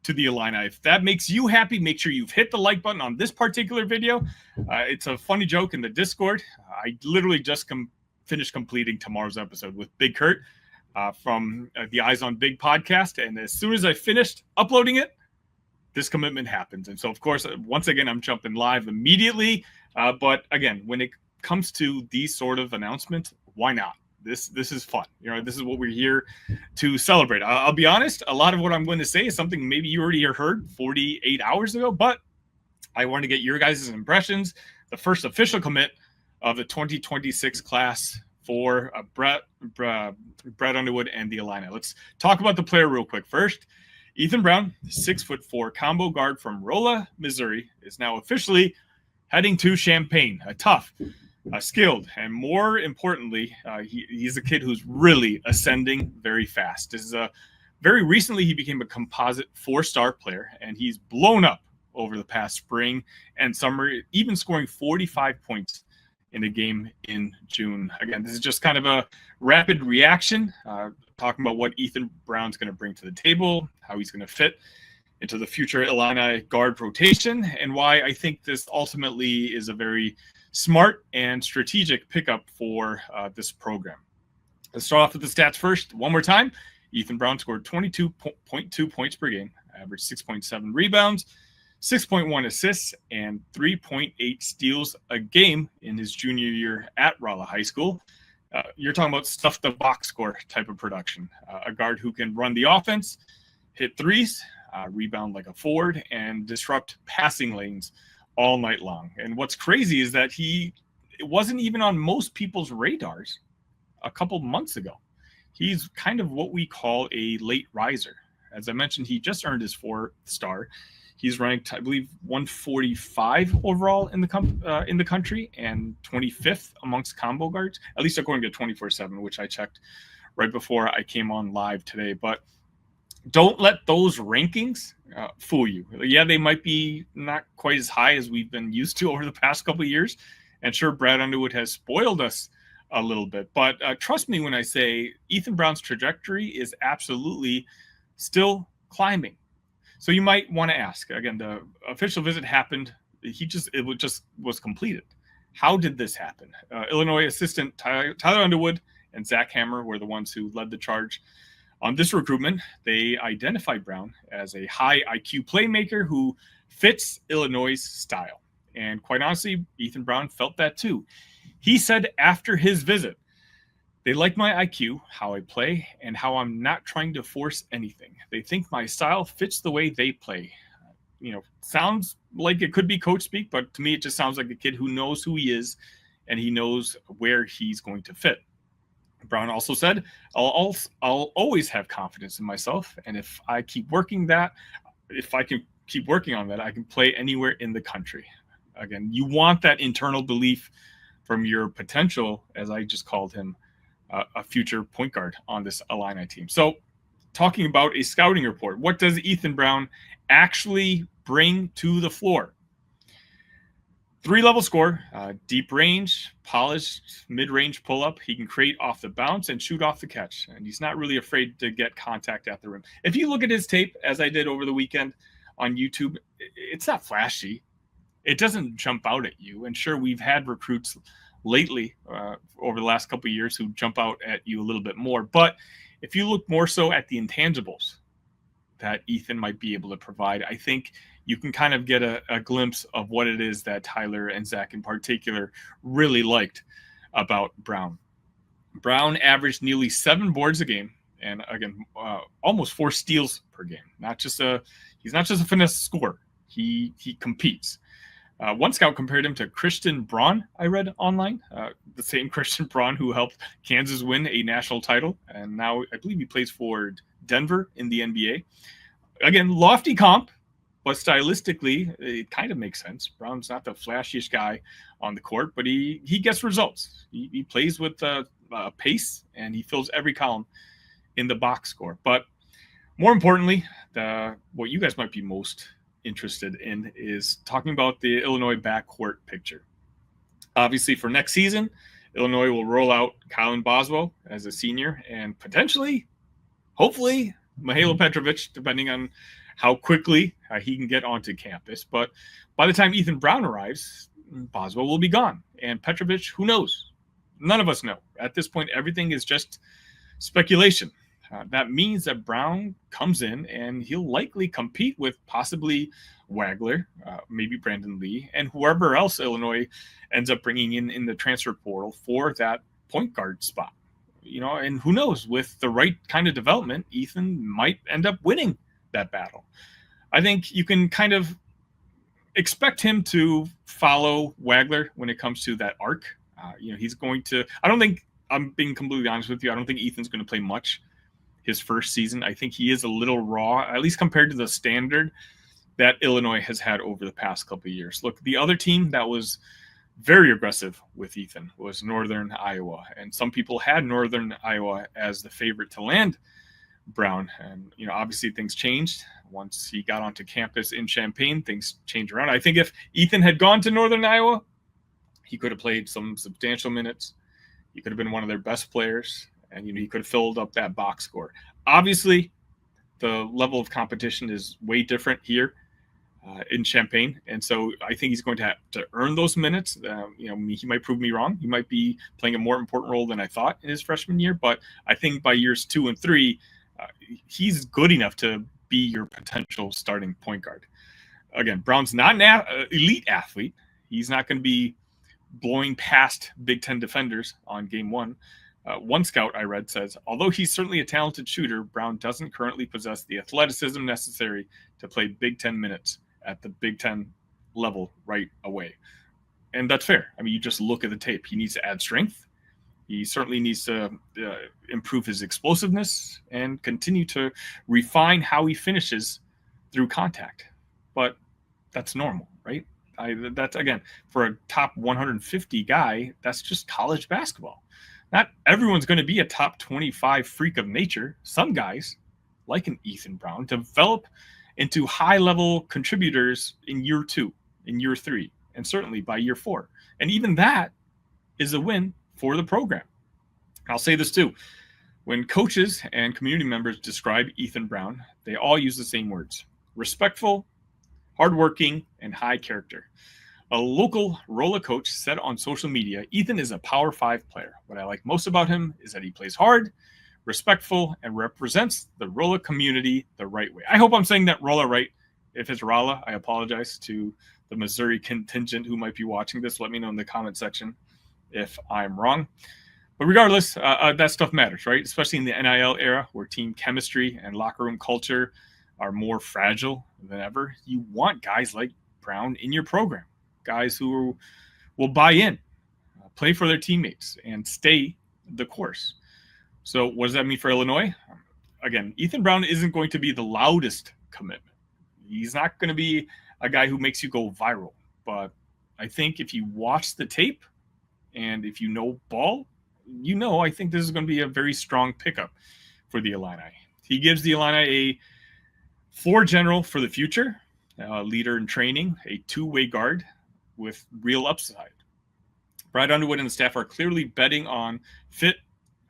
to the Illini. If that makes you happy, make sure you've hit the like button on this particular video. It's a funny joke in the Discord. I literally just finished completing tomorrow's episode with Big Kurt from the Eyes on Big podcast, and as soon as I finished uploading it, this commitment happens. And so, of course, once again, I'm jumping live immediately. But again, when it comes to these sort of announcements, why not? This is fun. This is what we're here to celebrate. I'll be honest, a lot of what I'm going to say is something maybe you already heard 48 hours ago, but I want to get your guys' impressions. The first official commit of the 2026 class for Brett Underwood and the Illini. Let's talk about the player real quick. First, Ethan Brown, 6'4" combo guard from Rolla, Missouri, is now officially heading to Champaign. A tough, skilled, and more importantly, he's a kid who's really ascending very fast. This is very recently he became a composite 4-star player, and he's blown up over the past spring and summer, even scoring 45 points in a game in June. Again, this is just kind of a rapid reaction, talking about what Ethan Brown's going to bring to the table, how he's going to fit into the future Illini guard rotation, and why I think this ultimately is a very smart and strategic pickup for this program. Let's start off with the stats first. One more time, Ethan Brown scored 22.2 points per game, averaged 6.7 rebounds, 6.1 assists, and 3.8 steals a game in his junior year at Rolla High School. You're talking about stuff the box score type of production. A guard who can run the offense, hit threes, rebound like a forward, and disrupt passing lanes all night long. And what's crazy is that it wasn't even on most people's radars a couple months ago. He's kind of what we call a late riser. As I mentioned, he just earned his 4-star. He's ranked, I believe, 145 overall in the country and 25th amongst combo guards, at least according to 24/7, which I checked right before I came on live today. But don't let those rankings fool you. Yeah, they might be not quite as high as we've been used to over the past couple of years. And sure, Brad Underwood has spoiled us a little bit. But trust me when I say Ethan Brown's trajectory is absolutely still climbing. So you might want to ask, again, the official visit happened. It was completed. How did this happen? Illinois assistant Tyler Underwood and Zach Hammer were the ones who led the charge on this recruitment. They identified Brown as a high IQ playmaker who fits Illinois' style. And quite honestly, Ethan Brown felt that too. He said after his visit, they like my IQ, how I play, and how I'm not trying to force anything. They think my style fits the way they play. Sounds like it could be coach speak, but to me, it just sounds like a kid who knows who he is and he knows where he's going to fit. Brown also said, I'll always have confidence in myself. And if I can keep working on that, I can play anywhere in the country. Again, you want that internal belief from your potential, as I just called him, a future point guard on this Illini team. So talking about a scouting report, what does Ethan Brown actually bring to the floor? 3-level score, deep range, polished mid-range pull-up. He can create off the bounce and shoot off the catch. And he's not really afraid to get contact at the rim. If you look at his tape, as I did over the weekend on YouTube, it's not flashy. It doesn't jump out at you. And sure, we've had recruits lately over the last couple of years who jump out at you a little bit more. But if you look more so at the intangibles that Ethan might be able to provide, I think you can kind of get a glimpse of what it is that Tyler and Zach in particular really liked about Brown. Brown averaged nearly 7 boards a game, and again, almost 4 steals per game. He's not just a finesse scorer. He competes. One scout compared him to Christian Braun, I read online, the same Christian Braun who helped Kansas win a national title. And now I believe he plays for Denver in the NBA. Again, lofty comp, but stylistically, it kind of makes sense. Brown's not the flashiest guy on the court, but he gets results. He plays with pace, and he fills every column in the box score. But more importantly, what you guys might be most interested in is talking about the Illinois backcourt picture. Obviously, for next season, Illinois will roll out Colin Boswell as a senior and potentially, hopefully, Mihailo Petrovic, depending on how quickly he can get onto campus. But by the time Ethan Brown arrives, Boswell will be gone. And Petrovic, who knows? None of us know. At this point, everything is just speculation. That means that Brown comes in and he'll likely compete with possibly Wagler, maybe Brandon Lee, and whoever else Illinois ends up bringing in the transfer portal for that point guard spot. And who knows, with the right kind of development, Ethan might end up winning that battle. I think you can kind of expect him to follow Wagler when it comes to that arc. He's going to, I'm being completely honest with you, I don't think Ethan's going to play much his first season. I think he is a little raw, at least compared to the standard that Illinois has had over the past couple of years. Look, the other team that was very aggressive with Ethan was Northern Iowa. And some people had Northern Iowa as the favorite to land Brown. And, obviously things changed. Once he got onto campus in Champaign, things changed around. I think if Ethan had gone to Northern Iowa, he could have played some substantial minutes. He could have been one of their best players. And, he could have filled up that box score. Obviously, the level of competition is way different here in Champaign. And so I think he's going to have to earn those minutes. He might prove me wrong. He might be playing a more important role than I thought in his freshman year. But I think by years 2 and 3, he's good enough to be your potential starting point guard. Again, Brown's not an elite athlete. He's not going to be blowing past Big Ten defenders on game 1. One scout I read says, although he's certainly a talented shooter, Brown doesn't currently possess the athleticism necessary to play Big Ten minutes at the Big Ten level right away. And that's fair. I mean, you just look at the tape. He needs to add strength. He certainly needs to improve his explosiveness and continue to refine how he finishes through contact. But that's normal, right? That's, again, for a top 150 guy, that's just college basketball. Not everyone's going to be a top 25 freak of nature. Some guys, like an Ethan Brown, develop into high-level contributors in year 2, in year 3, and certainly by year 4. And even that is a win for the program. I'll say this too. When coaches and community members describe Ethan Brown, they all use the same words: respectful, hardworking, and high character. A local Rolla coach said on social media, Ethan is a Power 5 player. What I like most about him is that he plays hard, respectful, and represents the Rolla community the right way. I hope I'm saying that Rolla right. If it's Rolla, I apologize to the Missouri contingent who might be watching this. Let me know in the comment section if I'm wrong. But regardless, that stuff matters, right? Especially in the NIL era where team chemistry and locker room culture are more fragile than ever. You want guys like Brown in your program. Guys who will buy in, play for their teammates, and stay the course. So what does that mean for Illinois? Again, Ethan Brown isn't going to be the loudest commitment. He's not going to be a guy who makes you go viral. But I think if you watch the tape and if you know ball, I think this is going to be a very strong pickup for the Illini. He gives the Illini a floor general for the future, a leader in training, a two-way guard with real upside. Brad Underwood and the staff are clearly betting on fit,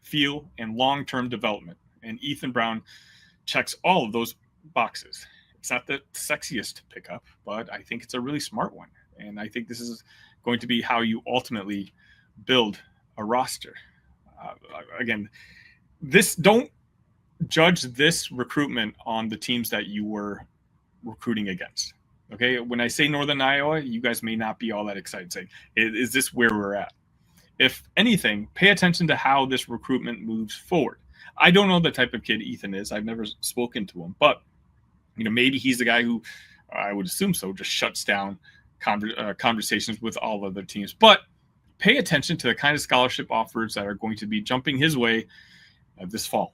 feel, and long-term development. And Ethan Brown checks all of those boxes. It's not the sexiest pickup, but I think it's a really smart one. And I think this is going to be how you ultimately build a roster. Again, don't judge this recruitment on the teams that you were recruiting against. Okay, when I say Northern Iowa, you guys may not be all that excited saying, is this where we're at? If anything, pay attention to how this recruitment moves forward. I don't know the type of kid Ethan is. I've never spoken to him, but maybe he's the guy who, I would assume so, just shuts down conversations with all other teams. But pay attention to the kind of scholarship offers that are going to be jumping his way this fall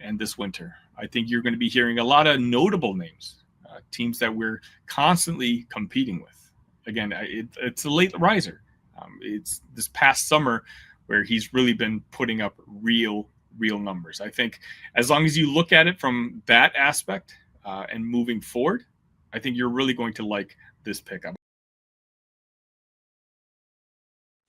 and this winter. I think you're going to be hearing a lot of notable names. Teams that we're constantly competing with. Again, it's a late riser. It's this past summer where he's really been putting up real real numbers. I think as long as you look at it from that aspect and moving forward, I think you're really going to like this pickup.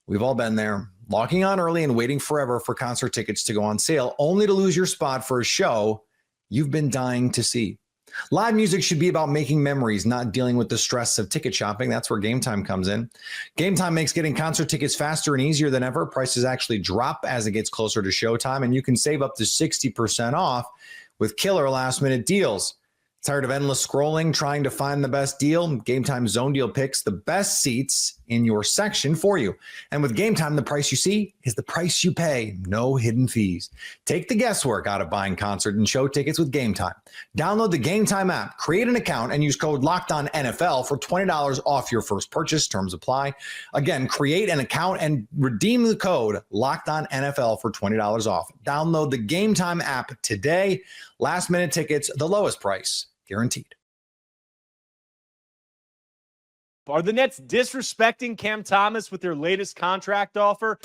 We've all been there, locking on early and waiting forever for concert tickets to go on sale, only to lose your spot for a show you've been dying to see. Live music should be about making memories, not dealing with the stress of ticket shopping. That's where Gametime comes in. Gametime makes getting concert tickets faster and easier than ever. Prices actually drop as it gets closer to showtime, and you can save up to 60% off with killer last-minute deals. Tired of endless scrolling, trying to find the best deal? Gametime Zone Deal picks the best seats in your section for you. And with Gametime, the price you see is the price you pay. No hidden fees. Take the guesswork out of buying concert and show tickets with Gametime. Download the Gametime app, create an account, and use code LOCKEDONNFL for $20 off your first purchase. Terms apply. Again, create an account and redeem the code LOCKEDONNFL for $20 off. Download the Gametime app today. Last minute tickets, the lowest price, guaranteed. Are the Nets disrespecting Cam Thomas with their latest contract offer?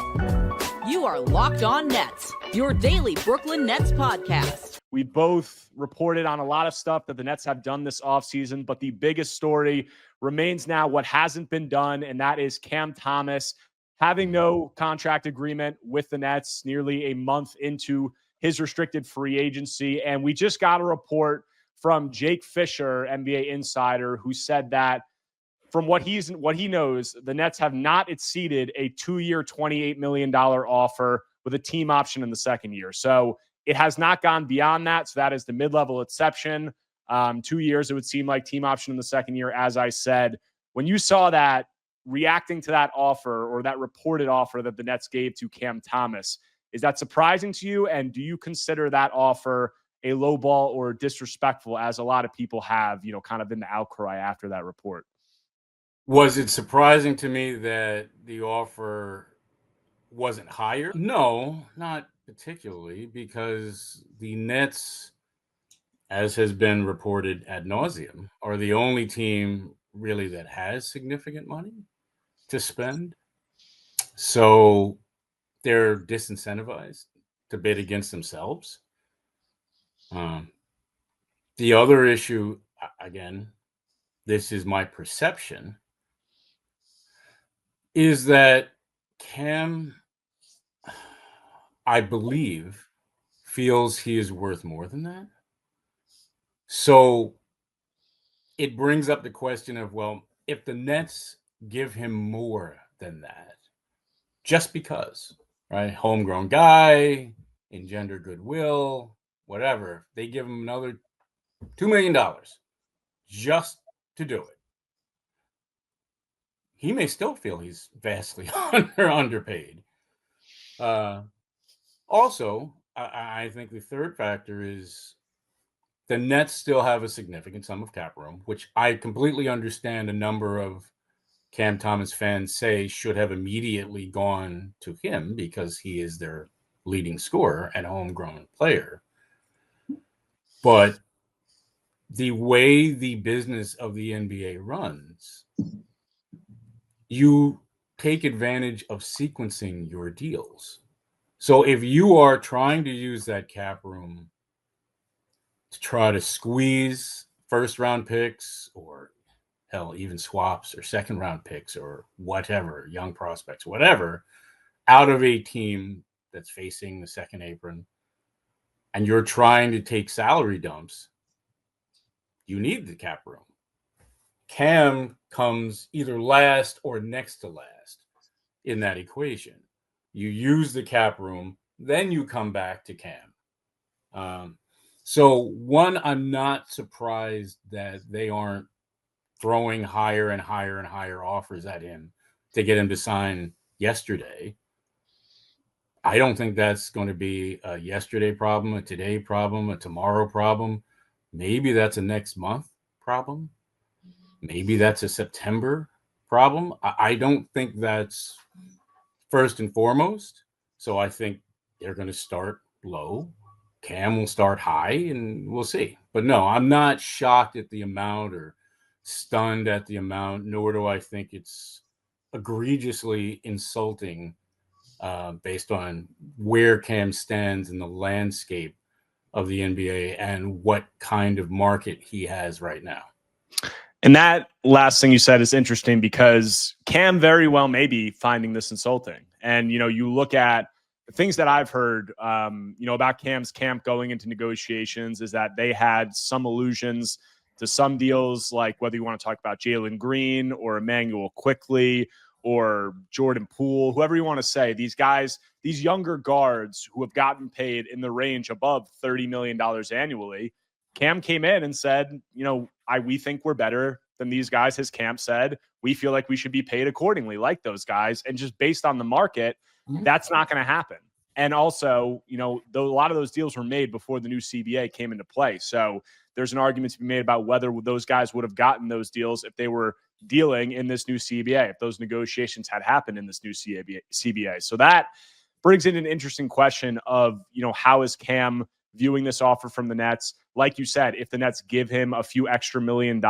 You are Locked On Nets, your daily Brooklyn Nets podcast. We both reported on a lot of stuff that the Nets have done this offseason, but the biggest story remains now what hasn't been done, and that is Cam Thomas having no contract agreement with the Nets nearly a month into his restricted free agency. And we just got a report from Jake Fisher, NBA insider, who said that from what he knows, the Nets have not exceeded a 2-year, $28 million offer with a team option in the second year. So it has not gone beyond that. So that is the mid-level exception. 2 years, it would seem like team option in the second year, as I said. When you saw that, reacting to that offer or that reported offer that the Nets gave to Cam Thomas, is that surprising to you? And do you consider that offer a low ball or disrespectful, as a lot of people have, kind of in the outcry after that report? Was it surprising to me that the offer wasn't higher? No, not particularly, because the Nets, as has been reported ad nauseum, are the only team really that has significant money to spend. So they're disincentivized to bid against themselves. The other issue, again, this is my perception, is that Cam, I believe, feels he is worth more than that. So it brings up the question of, well, if the Nets give him more than that, just because, right? Homegrown guy, engender goodwill, whatever. They give him another $2 million just to do it. He may still feel he's vastly underpaid. Also, I think the third factor is the Nets still have a significant sum of cap room, which I completely understand a number of Cam Thomas fans say should have immediately gone to him because he is their leading scorer and homegrown player. But the way the business of the NBA runs, you take advantage of sequencing your deals. So if you are trying to use that cap room to try to squeeze first round picks or hell, even swaps or second round picks or whatever, young prospects, whatever, out of a team that's facing the second apron, and you're trying to take salary dumps, you need the cap room. Cam comes either last or next to last in that equation. You use the cap room, then you come back to Cam. So one, I'm not surprised that they aren't throwing higher and higher and higher offers at him to get him to sign yesterday. I don't think that's going to be a yesterday problem, a today problem, a tomorrow problem. Maybe that's a next month problem. Maybe that's a September problem. I don't think that's first and foremost. So I think they're going to start low. Cam will start high, and we'll see. But no, I'm not shocked at the amount or stunned at the amount, nor do I think it's egregiously insulting based on where Cam stands in the landscape of the NBA and what kind of market he has right now. And that last thing you said is interesting because Cam very well may be finding this insulting. And, you look at the things that I've heard, about Cam's camp going into negotiations is that they had some allusions to some deals, like whether you want to talk about Jalen Green or Emmanuel Quickly or Jordan Poole, whoever you want to say, these guys, these younger guards who have gotten paid in the range above $30 million annually. Cam came in and said, we think we're better than these guys. His camp said, we feel like we should be paid accordingly, like those guys. And just based on the market, that's not going to happen. And also, a lot of those deals were made before the new CBA came into play. So there's an argument to be made about whether those guys would have gotten those deals if they were dealing in this new CBA, if those negotiations had happened in this new CBA. So that brings in an interesting question of, how is Cam viewing this offer from the Nets? Like you said, if the Nets give him a few extra $1 million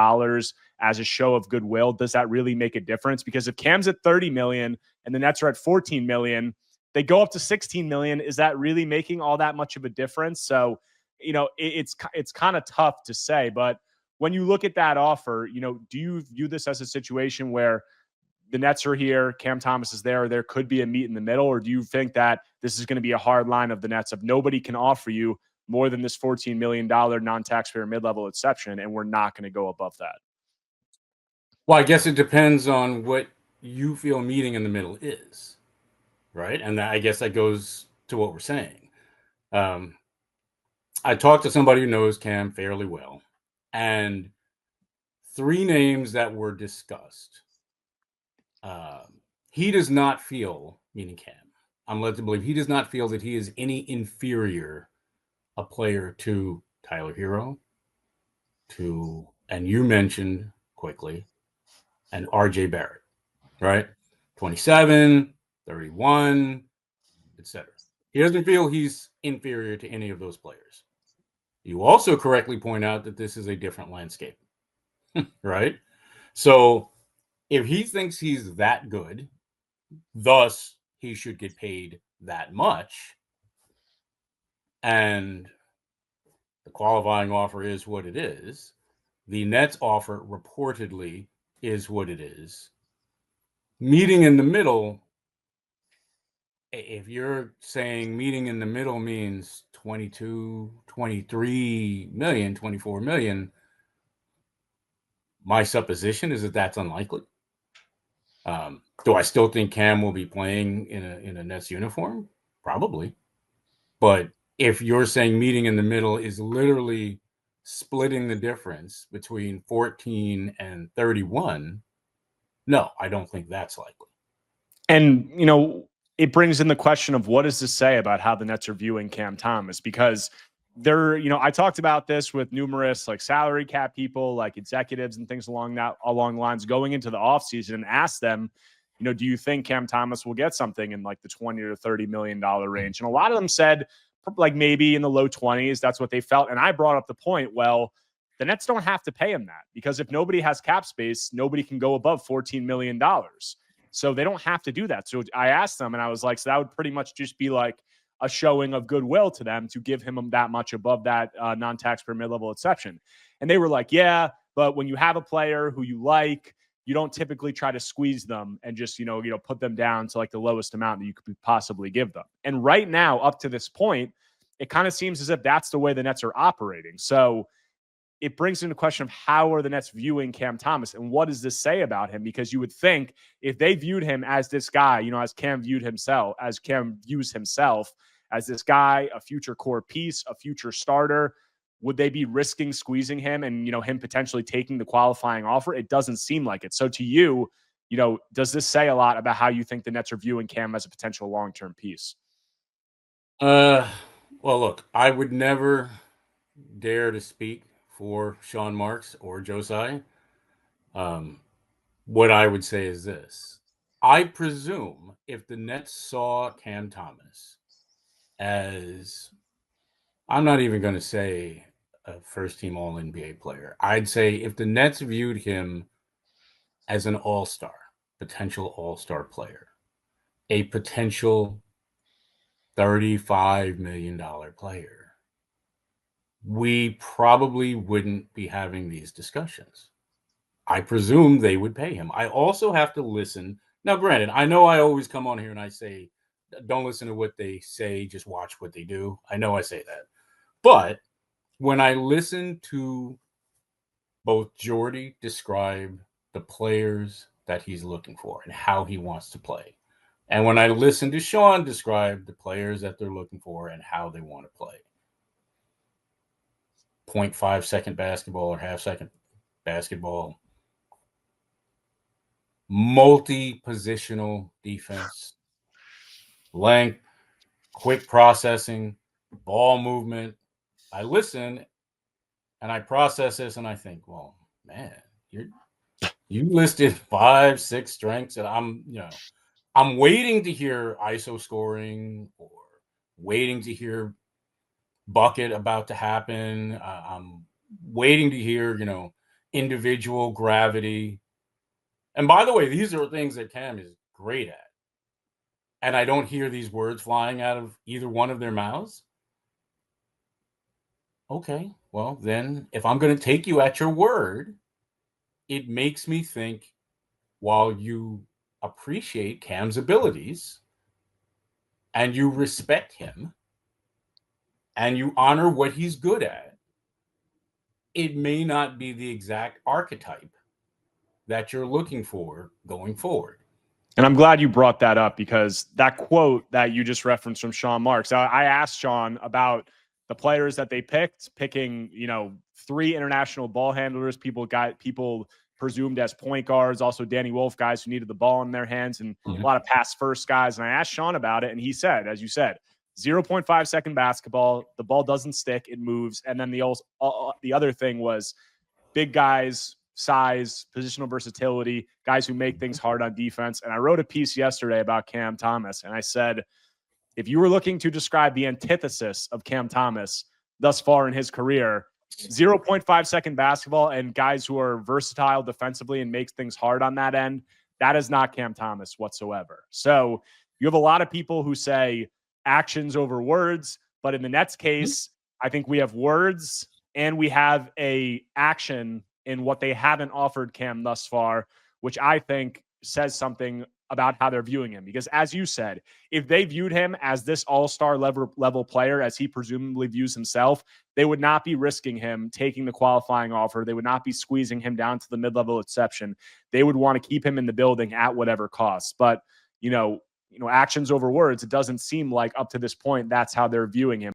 as a show of goodwill, does that really make a difference? Because if Cam's at $30 million and the Nets are at $14 million, they go up to $16 million. Is that really making all that much of a difference? So, it's kind of tough to say. But when you look at that offer, do you view this as a situation where the Nets are here, Cam Thomas is there, or there could be a meet in the middle? Or do you think that this is going to be a hard line of the Nets of nobody can offer you more than this $14 million non-taxpayer mid-level exception, and we're not going to go above that? Well, I guess it depends on what you feel meeting in the middle is, right? And I guess that goes to what we're saying. I talked to somebody who knows Cam fairly well, and 3 names that were discussed. He does not feel, meaning Cam, I'm led to believe he does not feel that he is any inferior a player to Tyler Hero, and you mentioned Quickly, and RJ Barrett, right? 27, 31, etc. He doesn't feel he's inferior to any of those players. You also correctly point out that this is a different landscape, right? So if he thinks he's that good, thus he should get paid that much, and the qualifying offer is what it is, the Nets offer reportedly is what it is. Meeting in the middle, if you're saying meeting in the middle means 22, 23 million, 24 million, my supposition is that that's unlikely. Do I still think Cam will be playing in a Nets uniform? Probably. But if you're saying meeting in the middle is literally splitting the difference between 14 and 31, no, I don't think that's likely. And, it brings in the question of what does this say about how the Nets are viewing Cam Thomas? Because I talked about this with numerous salary cap people, like executives and things along the lines going into the offseason, and asked them, do you think Cam Thomas will get something in the $20 to $30 million range? And a lot of them said maybe in the low 20s. That's what they felt. And I brought up the point, well, the Nets don't have to pay him that, because if nobody has cap space, nobody can go above $14 million. So they don't have to do that. So I asked them, and I was like, so that would pretty much just be like a showing of goodwill to them to give him that much above that non-taxpayer mid-level exception. And they were like, yeah, but when you have a player who you like, you don't typically try to squeeze them and just, put them down to the lowest amount that you could possibly give them. And right now, up to this point, it kind of seems as if that's the way the Nets are operating. So it brings into question of how are the Nets viewing Cam Thomas, and what does this say about him? Because you would think if they viewed him as this guy, as Cam views himself as this guy, a future core piece, a future starter, would they be risking squeezing him and, him potentially taking the qualifying offer? It doesn't seem like it. So to you, does this say a lot about how you think the Nets are viewing Cam as a potential long-term piece? Well, look, I would never dare to speak for Sean Marks or Josiah. What I would say is this. I presume if the Nets saw Cam Thomas as, I'm not even going to say a first-team All-NBA player. I'd say if the Nets viewed him as an all-star, potential all-star player, a potential $35 million player, we probably wouldn't be having these discussions. I presume they would pay him. I also have to listen. Now, granted, I know I always come on here and I say, don't listen to what they say, just watch what they do. I know I say that. But when I listen to both Jordy describe the players that he's looking for and how he wants to play, and when I listen to Sean describe the players that they're looking for and how they want to play, 0.5 second basketball or half second basketball, multi-positional defense, length, quick processing, ball movement. I listen and I process this and I think, well, man, you listed 5-6 strengths, and I'm waiting to hear ISO scoring or waiting to hear bucket about to happen. I'm waiting to hear, individual gravity. And by the way, these are things that Cam is great at. And I don't hear these words flying out of either one of their mouths. Okay, well, then if I'm going to take you at your word, it makes me think, while you appreciate Cam's abilities and you respect him and you honor what he's good at, it may not be the exact archetype that you're looking for going forward. And I'm glad you brought that up, because that quote that you just referenced from Sean Marks, I asked Sean about the players that they picking, 3 international ball handlers, people presumed as point guards, also Danny Wolf, guys who needed the ball in their hands, and a lot of pass first guys. And I asked Sean about it, and he said, as you said, 0.5 second basketball, the ball doesn't stick, it moves. And then the other thing was big guys, size, positional versatility, guys who make things hard on defense. And I wrote a piece yesterday about Cam Thomas, and I said, if you were looking to describe the antithesis of Cam Thomas thus far in his career, 0.5 second basketball and guys who are versatile defensively and makes things hard on that end, that is not Cam Thomas whatsoever. So you have a lot of people who say actions over words, but in the Nets case, I think we have words and we have a action in what they haven't offered Cam thus far, which I think says something about how they're viewing him. Because as you said, if they viewed him as this all-star level player, as he presumably views himself, they would not be risking him taking the qualifying offer. They would not be squeezing him down to the mid-level exception. They would want to keep him in the building at whatever cost. But, actions over words, it doesn't seem like up to this point, that's how they're viewing him.